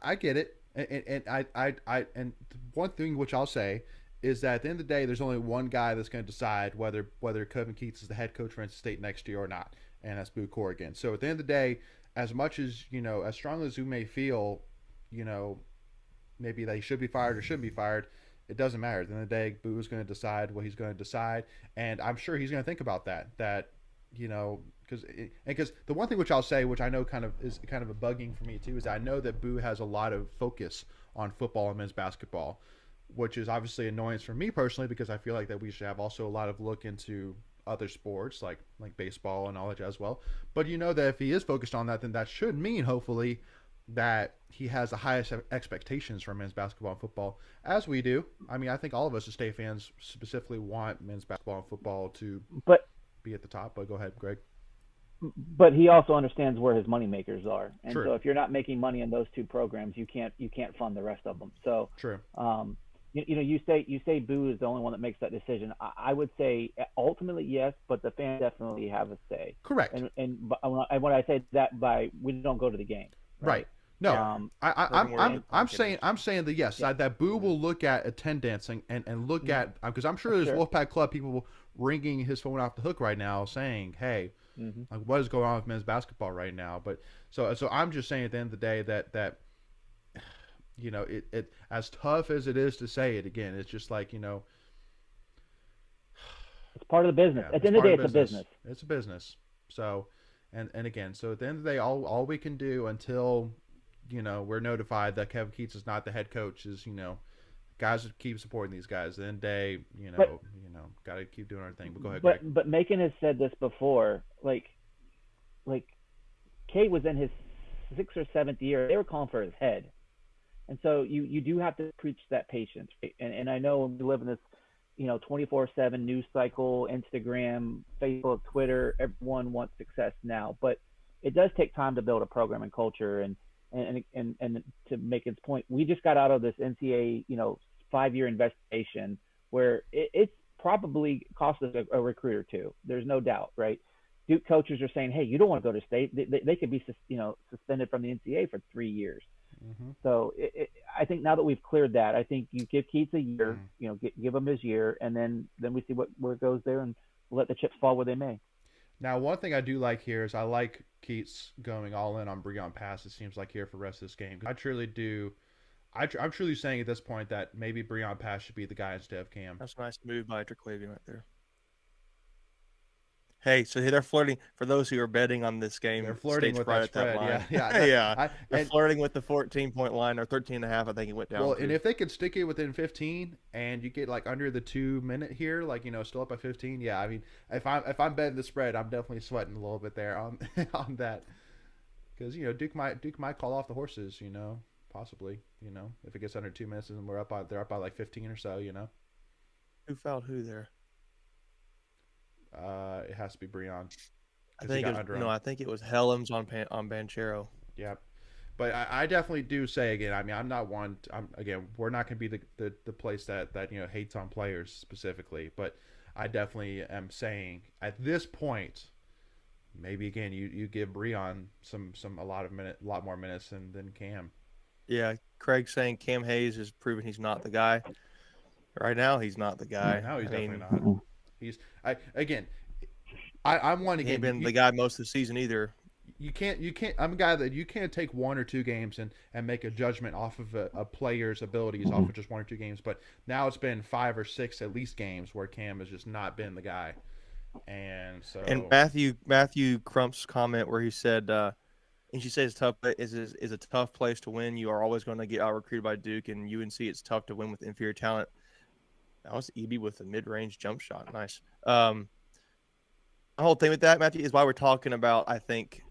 I get it, and one thing which I'll say is that at the end of the day, there's only one guy that's going to decide whether Kevin Keats is the head coach for NC State next year or not, and that's Boo Corrigan. So at the end of the day, as much as as strongly as we may feel, maybe they should be fired or shouldn't be fired, it doesn't matter. At the end of the day, Boo is going to decide what he's going to decide, and I'm sure he's going to think about that. Because the one thing which I'll say, which I know is kind of a bugging for me too, is I know that Boo has a lot of focus on football and men's basketball, which is obviously annoyance for me personally, because I feel like that we should have also a lot of look into other sports like baseball and all that as well. But that if he is focused on that, then that should mean hopefully that he has the highest expectations for men's basketball and football, as we do. I mean, I think all of us as State fans specifically want men's basketball and football to be at the top. But go ahead, Greg. But he also understands where his money makers are, and True. so if you're not making money in those 2 programs, you can't fund the rest of them. So True. You say Boo is the only one that makes that decision. I would say ultimately yes, but the fans definitely have a say. Correct. And when I say that, we don't go to the game. Right. No, I'm saying that yes, that Boo will look at attendance and look at, because I'm sure there's Wolfpack Club people ringing his phone off the hook right now saying, hey, like what is going on with men's basketball right now? But so I'm just saying at the end of the day that it as tough as it is to say it again, it's just like it's part of the business. At the end of the day, it's a business. It's a business. So and again, so at the end of the day, all we can do until we're notified that Kevin Keats is not the head coach is guys keep supporting these guys. At the end of the day, got to keep doing our thing. But go ahead, Greg. But Macon has said this before. Like Kate was in his 6th or 7th year. They were calling for his head. And so you do have to preach that patience. Right? And I know we live in this, 24/7 news cycle, Instagram, Facebook, Twitter. Everyone wants success now, but it does take time to build a program and culture. And to make its point, we just got out of this NCAA, 5-year investigation where it's probably cost us a recruit or 2. There's no doubt, right? Duke coaches are saying, hey, you don't want to go to state. They could be, suspended from the NCAA for 3 years. Mm-hmm. So I think now that we've cleared that, I think you give Keats a year, give him his year, and then we see where it goes there, and we'll let the chips fall where they may. Now, one thing I do like here is I like Keats going all in on Breon Pass, it seems like, here for the rest of this game. I truly do. I'm truly saying at this point that maybe Breon Pass should be the guy instead of Cam. That's a nice move by Terquavian right there. Hey, so they're flirting. For those who are betting on this game, they're flirting with that spread. Yeah. They're flirting with the 14-point line, or 13.5. I think it went down. Well, and if they could stick it within 15, and you get like under the 2-minute here, still up by 15. Yeah, I mean, if I'm betting the spread, I'm definitely sweating a little bit there on that, because Duke might call off the horses. Possibly. If it gets under 2 minutes and they're up by like 15 or so. Who fouled who there? It has to be Breon. I think I think it was Helms on Banchero. Yep. But I definitely do say again. I mean, I'm not one. We're not going to be the place that hates on players specifically. But I definitely am saying at this point, maybe again you give Breon a lot more minutes than Cam. Yeah, Craig's saying Cam Hayes has proven he's not the guy. Right now, he's not the guy. Right now, he's definitely not. He's I'm one again. He ain't been the guy most of the season either. You can't. I'm a guy that you can't take 1 or 2 games and make a judgment off of a player's abilities off of just 1 or 2 games. But now it's been 5 or 6 at least games where Cam has just not been the guy. And so Matthew Crump's comment where he said, and she says tough is a tough place to win. You are always going to get out recruited by Duke, and UNC it's tough to win with inferior talent. That was EB with a mid-range jump shot. Nice. The whole thing with that, Matthew, is why we're talking about. I think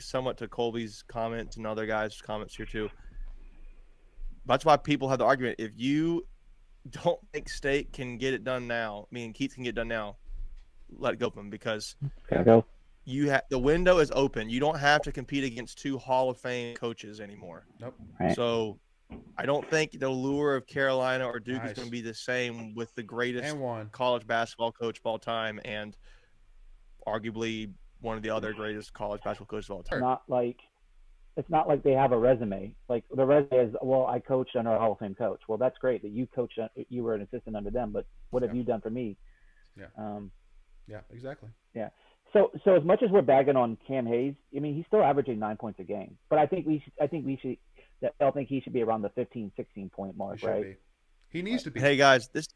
somewhat to Colby's comments and other guys' comments here too. That's why people have the argument. If you don't think State can get it done now, meaning Keats can get it done now, let go of them because the window is open. You don't have to compete against 2 Hall of Fame coaches anymore. Nope. Right. So I don't think the lure of Carolina or Duke is going to be the same with the greatest college basketball coach of all time and arguably one of the other greatest college basketball coaches of all time. It's not like they have a resume. Like the resume is, well, I coached under a Hall of Fame coach. Well, that's great that you were an assistant under them, but what have you done for me? Yeah. Yeah, exactly. Yeah. So as much as we're bagging on Cam Hayes, I mean, he's still averaging 9 points a game. But I think he should be around the 15, 16 point mark, right? He needs to be. Hey guys, this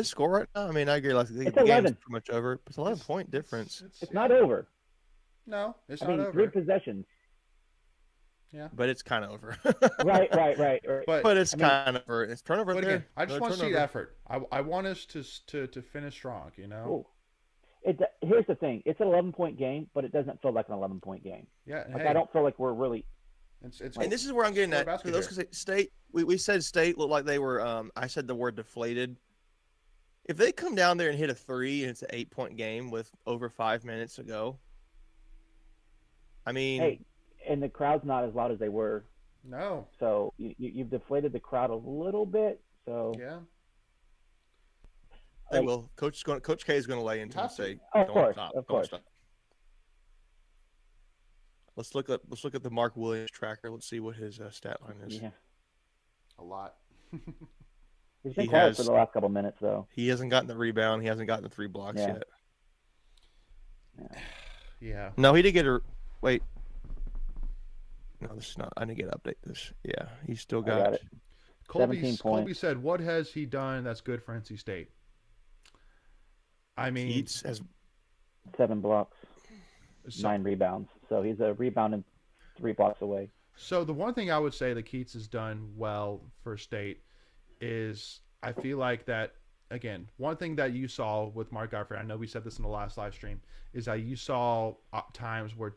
score right now, I mean, I agree. Like the game's pretty much over. It's 11-point difference. It's not over. No, it's not over. 3 possessions. Yeah, but it's kind of over. right. But it's kind of over. It's turnover there. Again, I just want to see effort. I want us to finish strong. Ooh. Here's the thing. It's an 11-point game, but it doesn't feel like an 11-point game. Yeah. I don't feel like we're really. And this is where I'm getting at. Those State, we said State looked like they were. I said the word deflated. If they come down there and hit a 3 and it's an 8-point game with over 5 minutes to go, I mean, hey, and the crowd's not as loud as they were. No. So you've deflated the crowd a little bit. So yeah. They will. Coach K is going to lay into and say, of course. Stop. Let's look at the Mark Williams tracker. Let's see what his stat line is. Yeah. A lot. He's been quiet for the last couple minutes, though. He hasn't gotten the rebound. He hasn't gotten the 3 blocks yet. Yeah. No, he did get a. Wait. No, this is not. I didn't get to update this. Yeah, he's still got it. 17 points. Colby said, "What has he done that's good for NC State?" I mean, Keats has 7 blocks, 9 rebounds. So he's a rebound and 3 blocks away. So the one thing I would say that Keats has done well for State is I feel like that, again, one thing that you saw with Mark Godfrey, I know we said this in the last live stream, is that you saw times where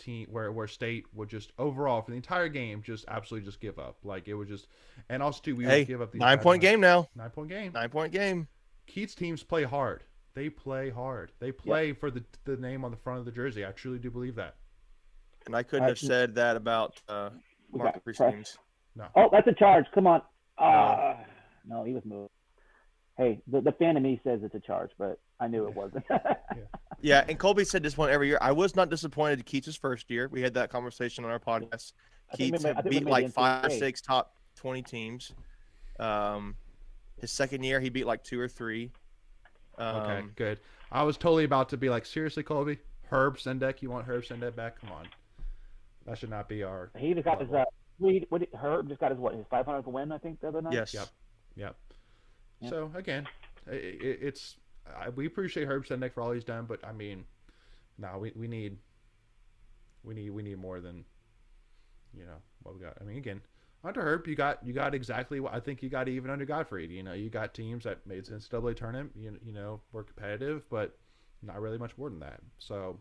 State would just overall for the entire game just absolutely just give up. Like it would just, and also too, we would give up these 9-point game now. 9-point game. 9-point game. Keats teams play hard. They play hard. They play for the name on the front of the jersey. I truly do believe that. And I couldn't have said that about Mark teams. No. Oh, that's a charge. Come on. No, he was moved. Hey, the fan of me says it's a charge, but I knew it wasn't. Yeah, and Colby said this one every year. I was not disappointed Keats' first year. We had that conversation on our podcast. Keats beat like 5 or 6 top 20 teams. His second year, he beat like 2 or 3. Okay, good. I was totally about to be like, seriously, Colby? Herb Sendek? You want Herb Sendek back? Come on. That should not be our. He just got his. Herb just got his 500th win, I think, the other night. Yes. Yep. So again, we appreciate Herb Sendek for all he's done, but I mean, we need more than what we got. I mean, again, under Herb, you got exactly what I think you got even under Godfrey. You got teams that made the NCAA tournament. Were competitive, but not really much more than that. So,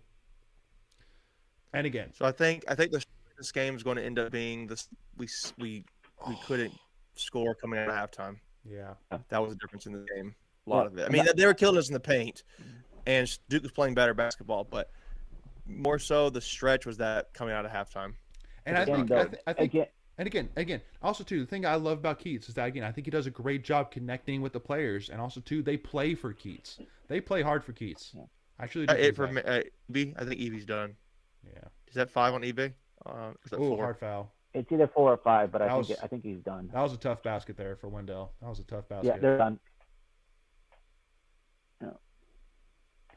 and again, I think this game is going to end up being this. We couldn't score coming out of halftime. Yeah, that was the difference in the game. A lot of it. I mean, they were killing us in the paint, and Duke was playing better basketball, but more so the stretch was that coming out of halftime. And I Again, think, though, I think, again, and again, also too, the thing I love about Keats is that again, I think he does a great job connecting with the players, and also too, they play for Keats. They play hard for Keats. Yeah. I truly do. It think for that. Evie, I think Evie's done. Yeah. Is that 5 on eBay? Is that Oh, 4? hard foul. it's either 4 or 5, but That I think he's done. That was a tough basket there for Wendell. That was a tough basket. Yeah, they're done.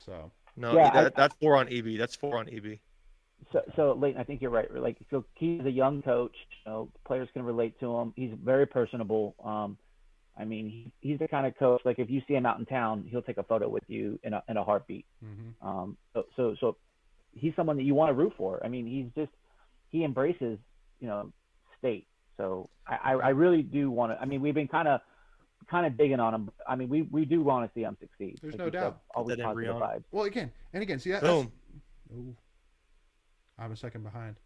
So No, Yeah, that's 4 on EB. That's 4 on EB. So Leighton, I think you're right. Like, so he's a young coach. Players can relate to him. He's very personable. I mean, he's the kind of coach. Like, if you see him out in town, he'll take a photo with you in a heartbeat. mm-hmm. So he's someone that you want to root for. I mean, he embraces state. So I really do want to. I mean, we've been kind of digging on him. I mean, we do want to see him succeed. There's like no you said, doubt. always That positive embryo. vibes. Well, again, see that. Boom. Ooh, I'm a second behind.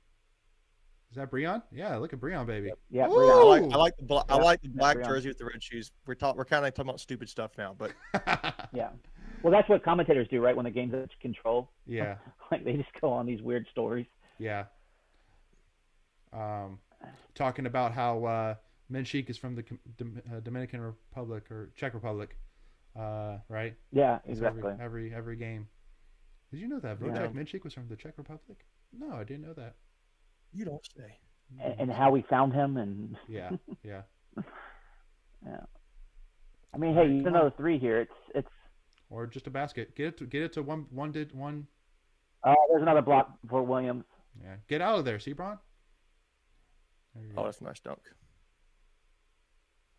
Is that Breon? Yeah, look at Breon, baby. Yeah, I Breon. like the Yeah, I like the black Breon. jersey with the red shoes. We're kind of talking about stupid stuff now, but Yeah. Well, that's what commentators do, right? When the game's out of control, Yeah, like they just go on these weird stories. yeah. Talking about how Menchik is from the Dominican Republic or Czech Republic, right? Yeah, It's exactly. Every game. Did you know that Yeah. Wojtek Menchik was from the Czech Republic? No, I didn't know that. you don't say. And how we found him, and Yeah, yeah. yeah. I mean, hey, you another 3 here. It's. Or just a basket. Get it to one. There's another block for Williams. Yeah, get out of there, Sebron. There you Oh, go. that's a nice dunk.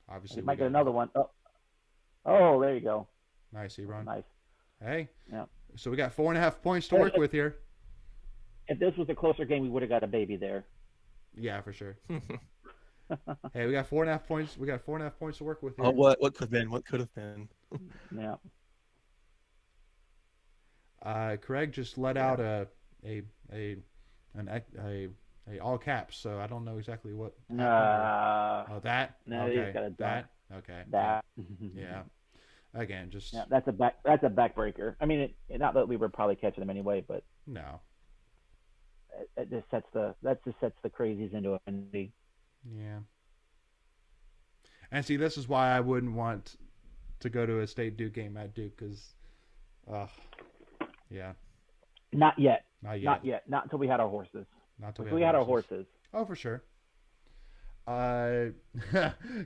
Obviously, You we might get got- another one. Oh, there you go. Nice, Sebron. Nice. Hey. Yeah. So we got 4.5 points to work with here. If this was a closer game, we would have got a baby there. Yeah, for sure. Hey, we got 4.5 points. We got 4.5 points to work with here. Oh, what could have been? What could have been? Yeah. Craig just let out a all caps, so I don't know exactly what. Oh, that. No, he's Okay. got a dunk. That. Okay. That. Yeah. Again, just Yeah, that's a backbreaker. I mean, not that we were probably catching them anyway, but no. it just sets the crazies into a frenzy. Yeah. And see, this is why I wouldn't want to go to a State Duke game at Duke, because, yeah, Not yet. not yet. Not yet. Not until we had our horses. Not till If we had our horses. Oh, for sure.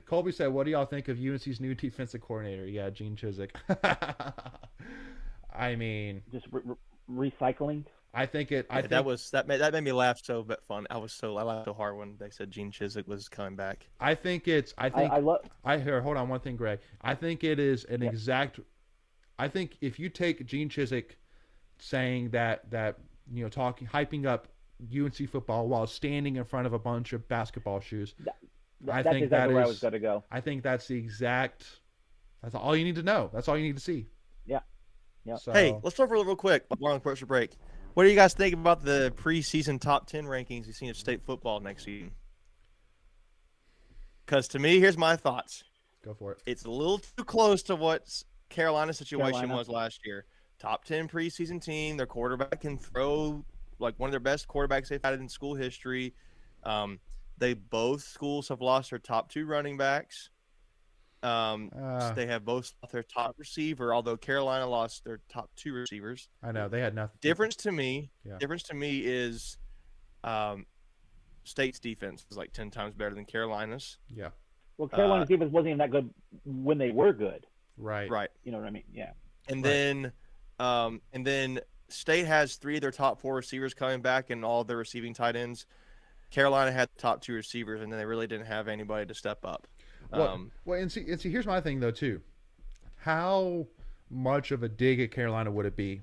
Colby said, "What do y'all think of UNC's new defensive coordinator?" Yeah, Gene Chizik. I mean, Just recycling. I think it. I think that made me laugh so fun. I laughed so hard when they said Gene Chizik was coming back. I think it's. I think. I love. Hold on one thing, Greg. I think it is an Yep. exact. I think if you take Gene Chizik saying that hyping up UNC football while standing in front of a bunch of basketball shoes, I That's think exactly that where I is- was going to go. I think that's the exact. That's all you need to know. That's all you need to see. Yeah. Yeah. So, Hey, let's talk real quick. We're on the commercial break. What do you guys think about the preseason top 10 rankings you've seen of state football next season? Because to me, here's my thoughts. go for it. It's a little too close to what Carolina's situation Carolina. was last year. Top 10 preseason team. Their quarterback can throw like one of their best quarterbacks they've had in school history. They both schools have lost their top 2 running backs. They have both lost their top receiver, although Carolina lost their top 2 receivers. I know they had nothing. Difference to me Yeah. is State's defense is like 10 times better than Carolina's. Yeah. Well, Carolina's defense wasn't even that good when they were good. Right. Right. You know what I mean? Yeah. And Right. then State has 3 of their top 4 receivers coming back and all their receiving tight ends. Carolina had the top 2 receivers, and then they really didn't have anybody to step up. Well, and see, here's my thing though too. How much of a dig at Carolina would it be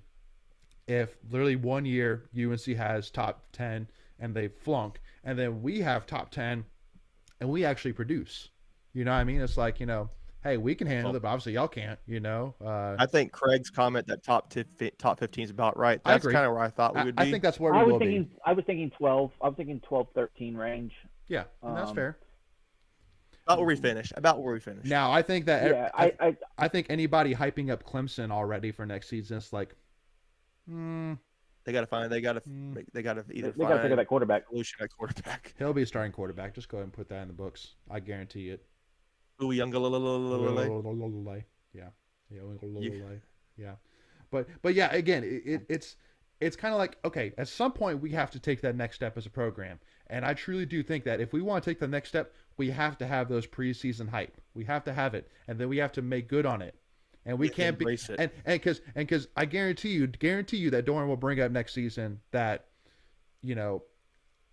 if literally one year UNC has top 10 and they flunk, and then we have top 10 and we actually produce? You know what I mean? It's like, hey, we can handle it, but obviously y'all can't. I think Craig's comment that top 15 is about right. I That's agree. kind of where I thought we would be. I think that's where we I was will thinking. be. I was thinking 12. I was thinking 12, 13 range. Yeah, and that's um, fair. About where we finish. Now, I think that Yeah. I think anybody hyping up Clemson already for next season is like, They got to find. They got to either They got to figure that quarterback. solution at quarterback. He'll be a starting quarterback. Just go ahead and put that in the books. I guarantee it. Uyunglele. Yeah. Yeah. But yeah, again, it's kind of like, okay, at some point we have to take that next step as a program. And I truly do think that if we want to take the next step, we have to have those preseason hype. We have to have it, and then we have to make good on it. And we can't be embrace it. and because I guarantee you that Doran will bring up next season that,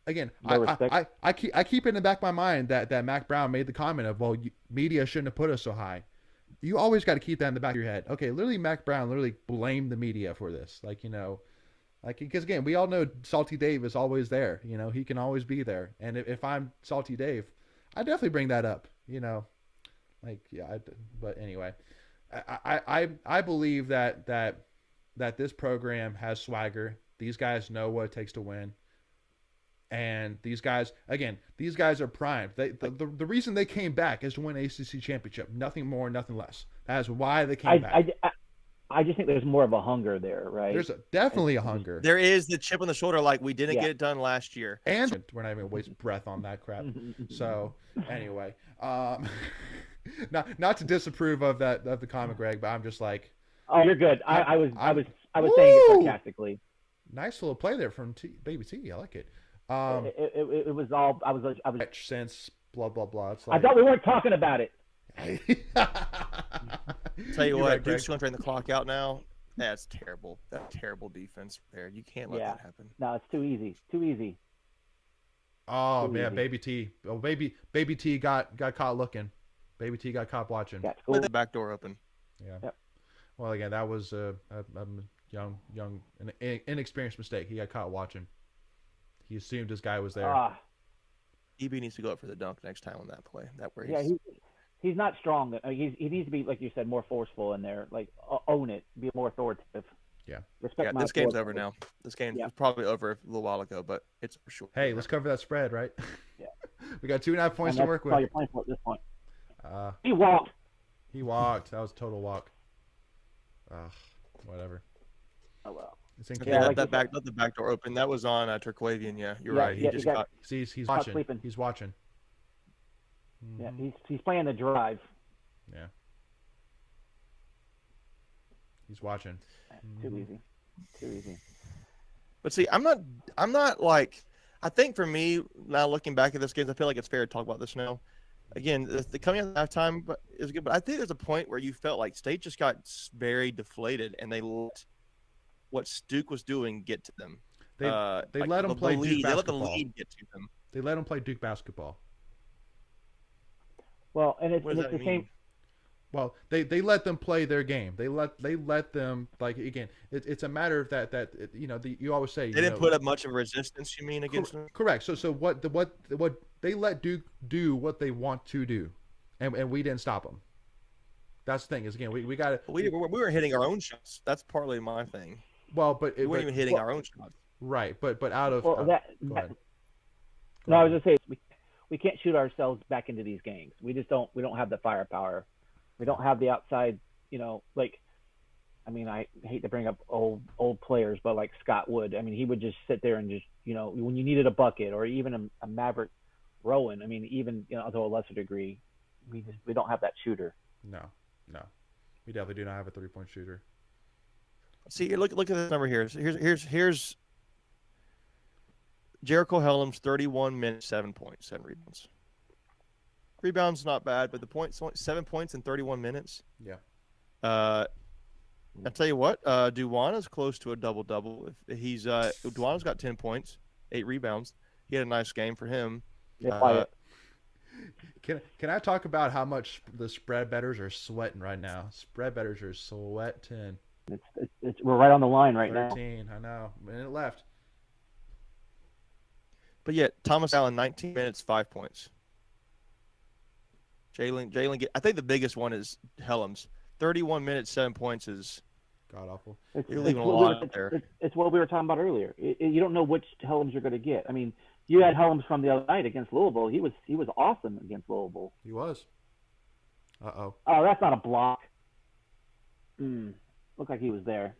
again, I keep it in the back of my mind that Mac Brown made the comment of, well, media shouldn't have put us so high. You always got to keep that in the back of your head. Okay, literally Mac Brown literally blamed the media for this. Because again, we all know Salty Dave is always there. He can always be there. And if I'm Salty Dave, I definitely bring that up. But anyway, I believe that this program has swagger. These guys know what it takes to win. And these guys are primed. The reason they came back is to win an ACC championship. Nothing more, nothing less. That is why they came back. I just think there's more of a hunger there, right? There's definitely a hunger. There is the chip on the shoulder, like we didn't get it done last year. And we're not even waste breath on that crap. So anyway, not to disapprove of the comment, Greg, but I'm just like, oh, you're good. I was saying it sarcastically. Nice little play there from Baby T. I like it. It was all I was since blah blah blah. It's I thought we weren't talking about it. Tell you what, Duke's going to drain the clock out now. That's terrible. That's terrible defense there. You can't let that happen. No, it's too easy. Too easy. Oh man, Baby T. Oh, Baby T got caught looking. Baby T got caught watching. That's cool. The back door open. Yeah. Yep. Well, again, that was a young, an inexperienced mistake. He got caught watching. He assumed his guy was there. EB needs to go up for the dunk next time on that play. He's not strong. He needs to be, like you said, more forceful in there. Like own it, be more authoritative. Yeah. Respect. This game's over now. This game was probably over a little while ago, but it's for sure. Hey, let's cover that spread, right? Yeah. We got 2.5 points to work with. That's all you're playing for at this point. He walked. That was a total walk. Whatever. Oh well. It's incredible. Let the back door open. That was on Turquavian. Yeah, you're right. He just got. He's watching. He's watching. Yeah, he's playing the drive. Yeah. He's watching. Too easy. But see, I'm not like. I think for me now, looking back at this game, I feel like it's fair to talk about this now. Again, the coming out of halftime is good, but I think there's a point where you felt like State just got very deflated, and they let what Duke was doing get to them. They let them play Duke basketball. They let the lead get to them. They let them play Duke basketball. Well, and it's the same. Well, they let them play their game. They let them, like, again. It's a matter of that you always say they didn't put up much of a resistance. You mean against them? Correct. So what they let Duke do what they want to do, and we didn't stop them. That's the thing is, again, we got it. We were hitting our own shots. That's partly my thing. Well, but we weren't even hitting our own shots. Right, but out of go ahead. No, I was just saying we can't shoot ourselves back into these games. We just don't. We don't have the firepower. We don't have the outside. I mean, I hate to bring up old players, but like Scott Wood. I mean, he would just sit there and just when you needed a bucket, or even a Maverick Rowan. I mean, even to a lesser degree, we don't have that shooter. No, we definitely do not have a 3-point shooter. See, look at this number here. Here's Jericho Helms, 31 minutes, 7 points, 7 rebounds. Rebounds not bad, but the points, 7 points in 31 minutes. Yeah. I'll tell you what, Duwana's close to a double-double. Duwana's got 10 points, 8 rebounds. He had a nice game for him. Yeah, Can I talk about how much the spread bettors are sweating right now? Spread bettors are sweating. We're right on the line right 13, now. I know. Minute left. But yet, Thomas Allen, 19 minutes, 5 points. Jalen, I think the biggest one is Helms. 31 minutes, 7 points is god awful. You're leaving a lot out there. It's what we were talking about earlier. You don't know which Helms you're going to get. I mean, you had Helms from the other night against Louisville. He was awesome against Louisville. He was. Uh-oh. Oh, that's not a block. Looked like he was there.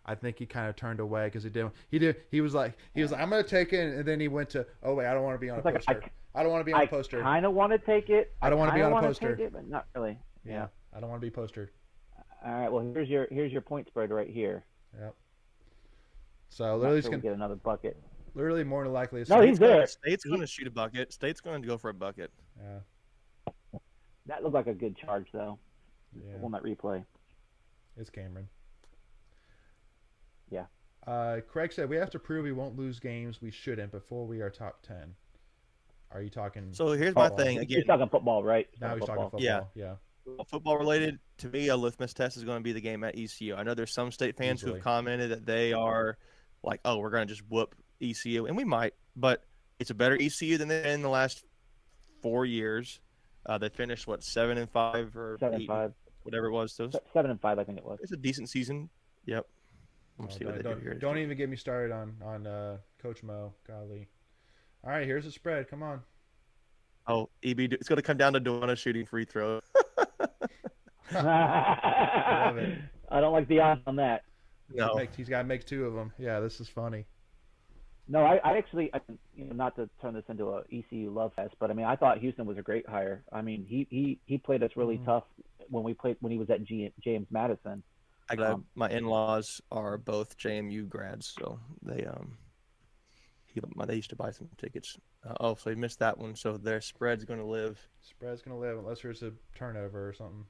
I think he kind of turned away because he was like I'm gonna take it, and then he went to, oh wait, I don't want to be on a It's like, poster. I don't want to be on a poster. I kind of want to take it. I don't want to be on a kinda wanna poster. take it, but not really. Yeah. I don't want to be poster. All right. Well, here's your point spread right here. Yep. So Not literally, sure we'll get another bucket. literally more than likely. No, he's there. State's going to shoot a bucket. State's going to go for a bucket. Yeah. That looked like a good charge, though. Yeah. On that replay. It's Cameron. Yeah. Craig said we have to prove we won't lose games we shouldn't before we are top 10. Are you talking? So here's my football? thing again. He's talking football, right? Now he's talking football. Yeah. Football related, to me, a litmus test is going to be the game at ECU. I know there's some state fans who Easily. have commented that they are like, oh, we're going to just whoop ECU, and we might, but it's a better ECU than they've been in the last 4 years. They finished 7-5 or 7-5, whatever it was. So 7-5, I think it was. it's a decent season. Yep. Let's see what they do here. Don't even get me started on Coach Mo. Golly. All right, here's the spread. Come on. Oh, EB, it's going to come down to Duana shooting free throws. Love it. I don't like the odds on that. No. He's got to make 2 of them. Yeah, this is funny. No, I actually, not to turn this into a ECU love fest, but I mean, I thought Houston was a great hire. I mean, he played us really tough when he was at James Madison. My in-laws are both JMU grads, so they used to buy some tickets. So they missed that one. So their spread's going to live. Spread's going to live unless there's a turnover or something.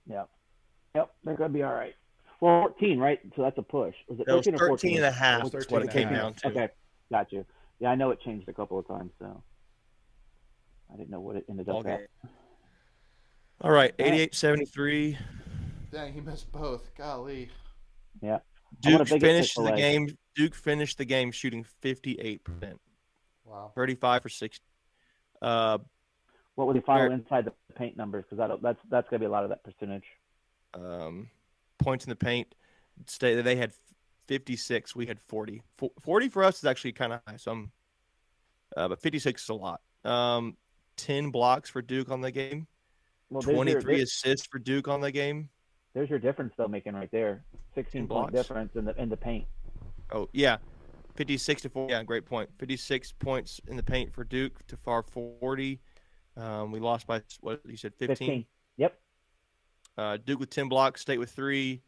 Yeah. Yep, they're going to be all right. Well, 14, right? So that's a push. Was it 13 13 or 14? and a half. It was That's what it 13 came and a down half. to. Okay, got you. Yeah, I know it changed a couple of times, so I didn't know what it ended up at. All right, 88-73. Dang, he missed both. Golly. Yeah. Duke finished the game. Duke finished the game shooting 58%. Wow. 35 for 60. What were the final inside the paint numbers? Because that's going to be a lot of that percentage. Points in the paint. They had 56. We had 40. 40 for us is actually kind of high. So but 56 is a lot. 10 blocks for Duke on the game. Well, 23 assists for Duke on the game. There's your difference, though, making right there. 16-point difference in the paint. Oh, yeah. 56 to 40. Yeah, great point. 56 points in the paint for Duke to far 40. We lost by, what you said, 15? Yep. Duke with 10 blocks, State with 3.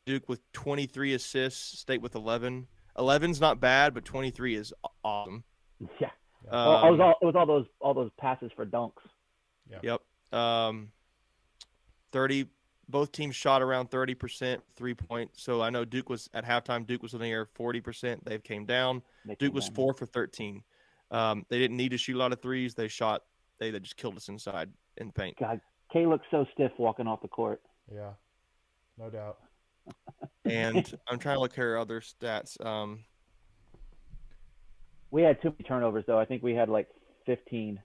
Duke with 23 assists, State with 11. 11's not bad, but 23 is awesome. Yeah. It was all those passes for dunks. Yeah. Yep. 30. Both teams shot around 30% 3-point. So I know Duke was at halftime. Duke was near 40%. They came down. Duke was 4 for 13. They didn't need to shoot a lot of threes. They shot. They just killed us inside in the paint. God, Kay looks so stiff walking off the court. Yeah, no doubt. And I'm trying to look here other stats. We had too many turnovers, though. I think we had like 15.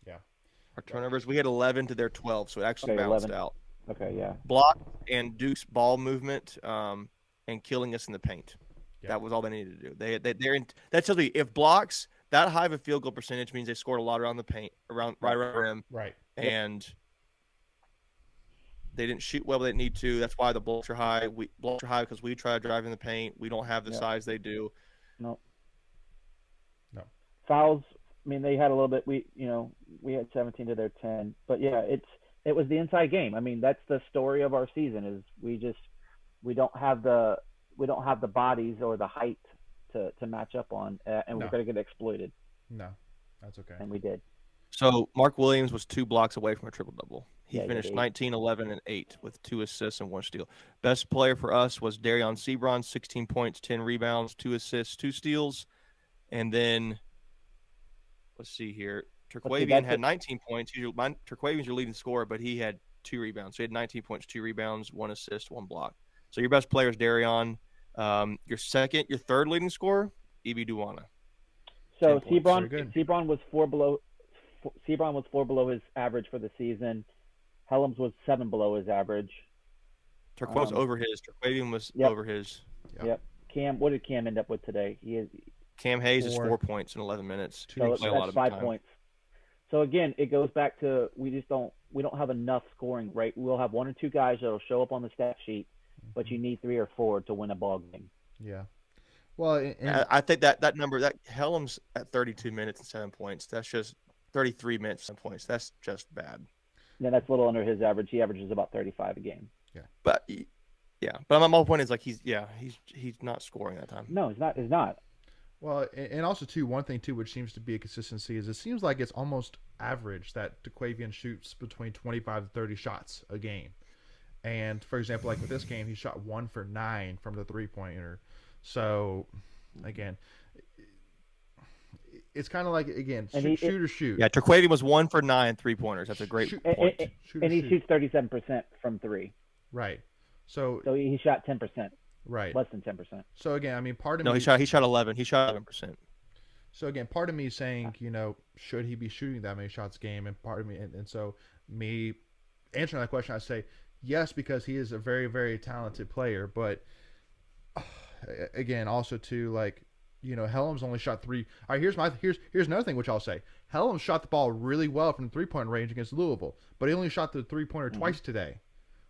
Yeah. Our turnovers, we had 11 to their 12, so it actually balanced 11. out. Okay, yeah. Block and Duke's ball movement and killing us in the paint. Yeah. That was all they needed to do. That tells me if blocks that high of a field goal percentage means they scored a lot around the paint, right around the rim. Right. And they didn't shoot well. They didn't need to. That's why the blocks are high. Blocks are high because we try to drive in the paint. We don't have the size they do. No. Fouls. I mean, they had a little bit. We had 17 to their 10. But yeah, it was the inside game. I mean, that's the story of our season. Is we don't have the bodies or the height to match up on, and we're going to get exploited. No, that's okay. And we did. So Mark Williams was 2 blocks away from a triple-double. He finished 8. 19, 11, and 8 with 2 assists and 1 steal. Best player for us was Darion Sebron, 16 points, 10 rebounds, 2 assists, 2 steals. And then, let's see here. Terquavian had 19 points. Terquavian's your leading scorer, but he had 2 rebounds. So he had 19 points, 2 rebounds, 1 assist, 1 block. So your best player is Darion. Your third leading scorer, E.B. Duana. So Sebron was 4 below. Sebron was 4 below his average for the season. Helms was 7 below his average. Turquoise was over his. Terquavian was over his. Yep. Cam, what did Cam end up with today? Cam Hayes is 4 points in 11 minutes. So that's 5 points. So again, it goes back to we don't have enough scoring, right? We'll have 1 or 2 guys that'll show up on the stat sheet but you need 3 or 4 to win a ball game. Yeah. Well, I think that number, that Helms at 32 minutes and 7 points, that's just 33 minutes and 7 points. That's just bad. Yeah, that's a little under his average. He averages about 35 a game. But my whole point is like he's not scoring that time. No, he's not. He's not. well, and also too, one thing too, which seems to be a consistency is it seems like it's almost average that DeQuavian shoots between 25 to 30 shots a game. And for example, like with this game, he shot 1 for 9 from the 3-pointer. So again, it's kind of like again, shoot or shoot. Yeah, Turquavian was 1 for 9 3-pointers. That's a great point. And he shoots 37% from 3. Right. So he shot 10%. Right. Less than 10%. So again, I mean, part of No, me. he shot 11. He shot 11%. So again, part of me is saying, should he be shooting that many shots a game? And part of me, and so me answering that question, I say yes, because he is a very, very talented player. But again, also too, like, Helms only shot 3. All right, here's another thing which I'll say. Helms shot the ball really well from the 3-point range against Louisville, but he only shot the 3-pointer twice today.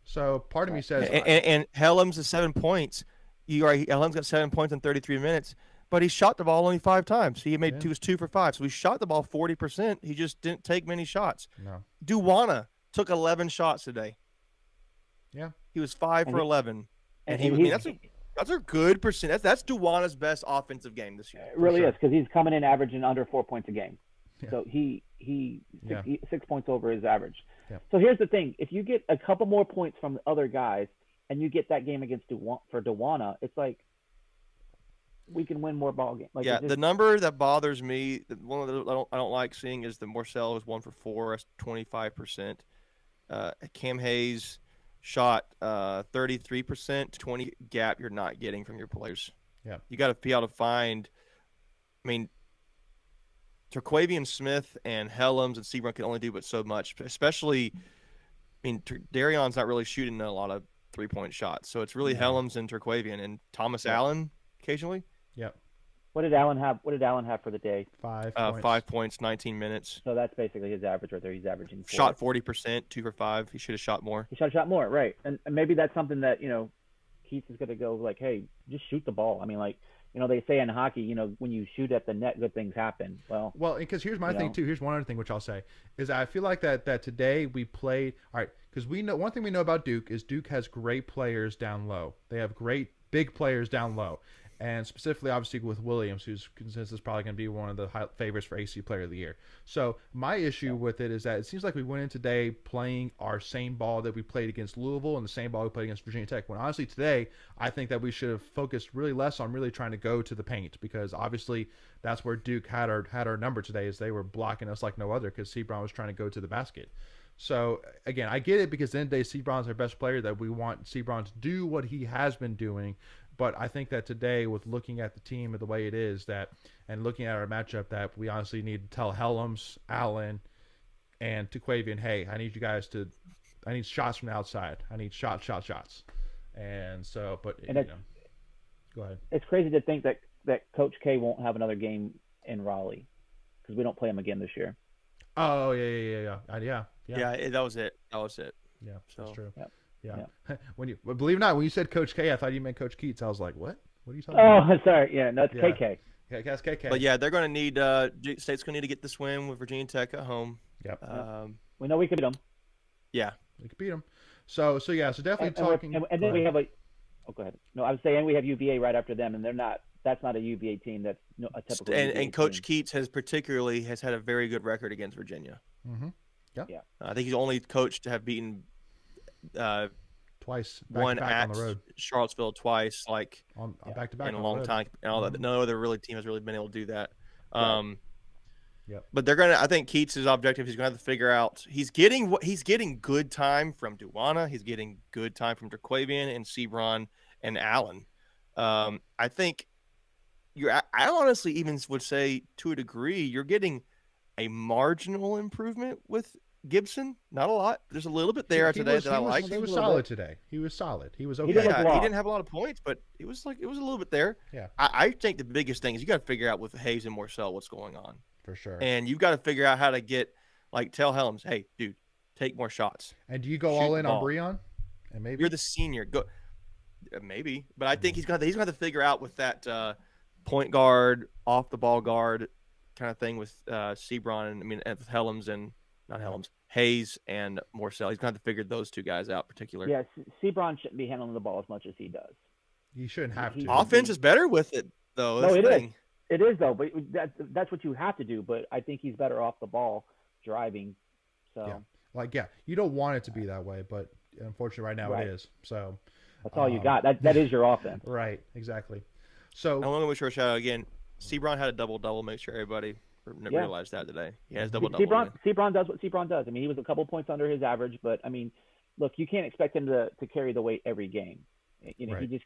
So part of me says, and Helms is 7 points. Helms got 7 points in 33 minutes, but he shot the ball only 5 times. He was 2 for 5, so he shot the ball 40%. He just didn't take many shots. No. Duwana took 11 shots today. Yeah, he was 5 for 11, and that's a good percent. That's Duwana's best offensive game this year. It really is, because he's coming in averaging under 4 points a game. Yeah. So he 6 points over his average. Yeah. So here's the thing: if you get a couple more points from the other guys, and you get that game against Duwana, it's like we can win more ball games. Like, the number that bothers me, the one that I don't like seeing, is the Morcell was 1 for 4, that's 25%. Cam Hayes shot 33%, 20 gap you're not getting from your players. Yeah, you got to be able to find. I mean, Turquavian Smith and Helms and Sebron can only do but so much, especially. I mean, Darion's not really shooting a lot of 3-point shots, so it's really Helms and Turquavian and Thomas Allen occasionally. Yep. What did Allen have? What did Allen have for the day? 5 points. 5 points, 19 minutes. So that's basically his average right there. He's averaging 4. Shot 40%, 2 for 5. He should have shot more. He should have shot more, right? And maybe that's something that Keith is going to go like, hey, just shoot the ball. I mean, like, they say in hockey, when you shoot at the net, good things happen. Well, because here's my thing too. Here's one other thing which I'll say is I feel like that today we played all right, because we know one thing we know about Duke is Duke has great players down low. They have great big players down low, and specifically obviously with Williams, who's consensus is probably going to be one of the favorites for AC Player of the Year. So my issue with it is that it seems like we went in today playing our same ball that we played against Louisville and the same ball we played against Virginia Tech. When honestly today, I think that we should have focused really less on really trying to go to the paint, because obviously that's where Duke had our number today, is they were blocking us like no other because Sebron was trying to go to the basket. So again, I get it, because at the end of the day, Sebron's our best player, that we want Sebron to do what he has been doing. But I think that today, with looking at the team the way it is, and looking at our matchup, that we honestly need to tell Helms, Allen, and Turquavian, hey, I need shots from the outside. I need shots. And so, but go ahead. It's crazy to think that Coach K won't have another game in Raleigh, because we don't play him again this year. Oh yeah. Yeah, that was it. Yeah, so, that's true. Yep. Yeah. Believe it or not, when you said Coach K, I thought you meant Coach Keats. I was like, what? What are you talking about? Oh, sorry. Yeah, no, it's KK. Yeah, that's KK. But yeah, they're going to need State's going to need to get this win with Virginia Tech at home. Yep. We know we could beat them. Yeah, we could beat them. So definitely talking. And then we have go ahead. No, I was saying we have UVA right after them, and they're not. That's not a UVA team. That's a typical. And Coach Keats has had a very good record against Virginia. Mm-hmm. Yeah. I think he's only coach to have beaten twice, one at on the road. Charlottesville twice, like back to back in a long time, and all that. No other team has really been able to do that. Yep. But they're gonna. I think Keats' objective. He's gonna have to figure out. He's getting good time from Duwana. He's getting good time from Turquavian and Sebron and Allen. I think I honestly even would say, to a degree, you're getting a marginal improvement with Gibson. Not a lot. There's a little bit there today that I like. He was solid today. He was solid. He was okay. He didn't have a lot of points, but it was a little bit there. Yeah. I think the biggest thing is you got to figure out with Hayes and Morcell what's going on. For sure. And you've got to figure out how to tell Helms, hey, dude, take more shots. And do you go all in on Breon? And maybe you're the senior. Go. Maybe, but I think he's gonna have to figure out with that point guard, off the ball guard kind of thing with Sebron and with Helms and not Helms, Hayes and Morcell. He's gonna have to figure those two guys out particular. Yeah, Sebron shouldn't be handling the ball as much as he does. He shouldn't have to. Offense is better with it though. No, it is. It is though, but that's what you have to do. But I think he's better off the ball driving. So you don't want it to be that way, but unfortunately, right now it is. So that's all you got. That is your offense. Right. Exactly. So I want to wish her a shout out again. Sebron had a double. Make sure everybody realized that today. He has double. Sebron does what Sebron does. I mean, he was a couple points under his average, but I mean, look, you can't expect him to carry the weight every game. You know, right. he just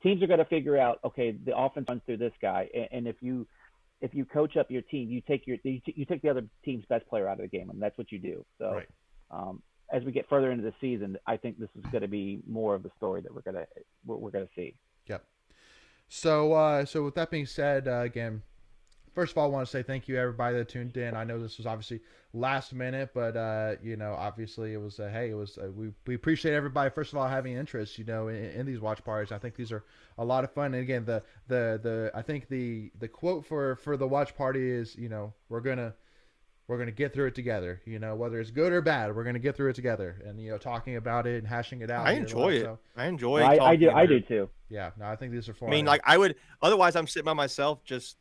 teams are going to figure out, okay, the offense runs through this guy, and if you coach up your team, you take the other team's best player out of the game, and that's what you do. So, right. As we get further into the season, I think this is going to be more of the story that we're gonna see. Yep. So with that being said, again, first of all, I want to say thank you everybody that tuned in. I know this was obviously last minute, but obviously it was we appreciate everybody first of all having interest, in these watch parties. I think these are a lot of fun. And again, the I think the quote for the watch party is, we're gonna get through it together. Whether it's good or bad, we're gonna get through it together. And talking about it and hashing it out. I enjoy it. So, I enjoy. I do too. Yeah. No, I think these are fun. I mean, like I would. Otherwise, I'm sitting by myself, just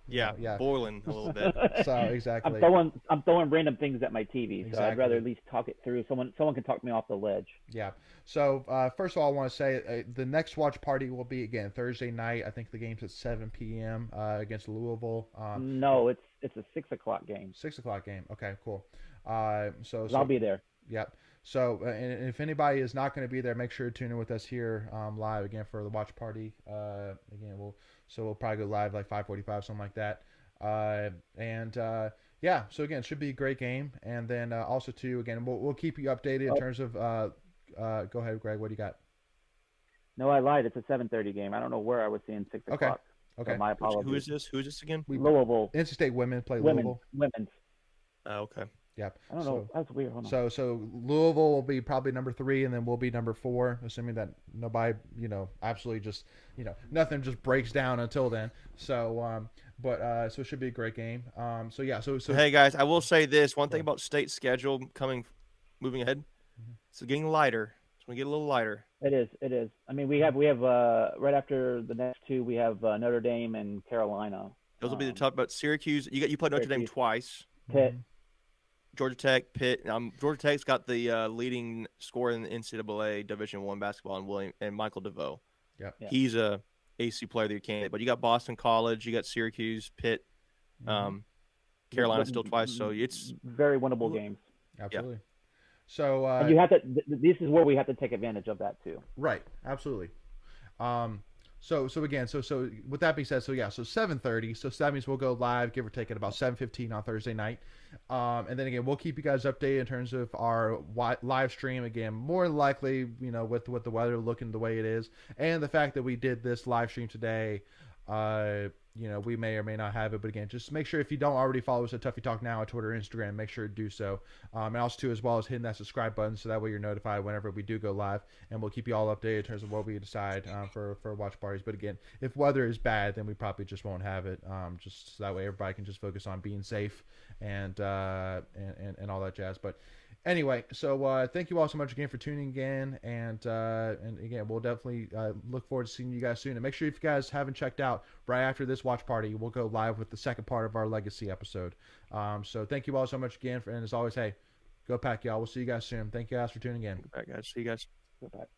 Yeah, boiling a little bit. So exactly. I'm throwing random things at my TV, so I'd rather at least talk it through. Someone can talk me off the ledge. Yeah. So first of all, I want to say the next watch party will be again Thursday night. I think the game's at 7 p.m. Against Louisville. No, it's a 6 o'clock game. 6 o'clock game. Okay, cool. So I'll be there. Yep. So and if anybody is not going to be there, make sure to tune in with us here live again for the watch party. Again, we'll probably go live like 5:45, something like that. So again, it should be a great game. And then also too, again, we'll keep you updated in terms of. Go ahead, Greg. What do you got? No, I lied. It's a 7:30 game. I don't know where I was seeing 6 o'clock. Okay. So my apologies. Who is this? Who is this again? Louisville. NC State women play Louisville. Women's. Oh, okay. Yep. I don't know. That's weird. Hold on. So Louisville will be probably number 3, and then we'll be number 4, assuming that nobody, absolutely just, nothing just breaks down until then. So, so it should be a great game. So hey guys, I will say this one thing about state schedule moving ahead. It's getting lighter. It's going to get a little lighter. It is. I mean, we have right after the next two, we have Notre Dame and Carolina. Those will be the tough. But Syracuse, you played Notre Dame twice. Pitt. Georgia Tech, Pitt. Georgia Tech's got the leading scorer in the NCAA Division I basketball, and Michael DeVoe. Yep. Yeah. He's a AC Player of the Year candidate. But you got Boston College, you got Syracuse, Pitt, Carolina still twice. So it's very winnable games. Absolutely. Yeah. So and you have to. This is where we have to take advantage of that too. Right. Absolutely. So with that being said, so 7:30. So that means we'll go live, give or take, at about 7:15 on Thursday night. And then again, we'll keep you guys updated in terms of our live stream. Again, more than likely, with the weather looking the way it is, and the fact that we did this live stream today, we may or may not have it. But again, just make sure if you don't already follow us at Tuffy Talk Now on Twitter, Instagram, make sure to do so. And also too, as well as hitting that subscribe button, so that way you're notified whenever we do go live. And we'll keep you all updated in terms of what we decide for watch parties. But again, if weather is bad, then we probably just won't have it. Just so that way everybody can just focus on being safe and all that jazz. But anyway, so thank you all so much again for tuning in, and again, we'll definitely look forward to seeing you guys soon. And make sure if you guys haven't checked out, right after this watch party, we'll go live with the second part of our Legacy episode. So thank you all so much again, and as always, hey, go Pack, y'all. We'll see you guys soon. Thank you guys for tuning in. Go Pack, guys. See you guys. Go Pack.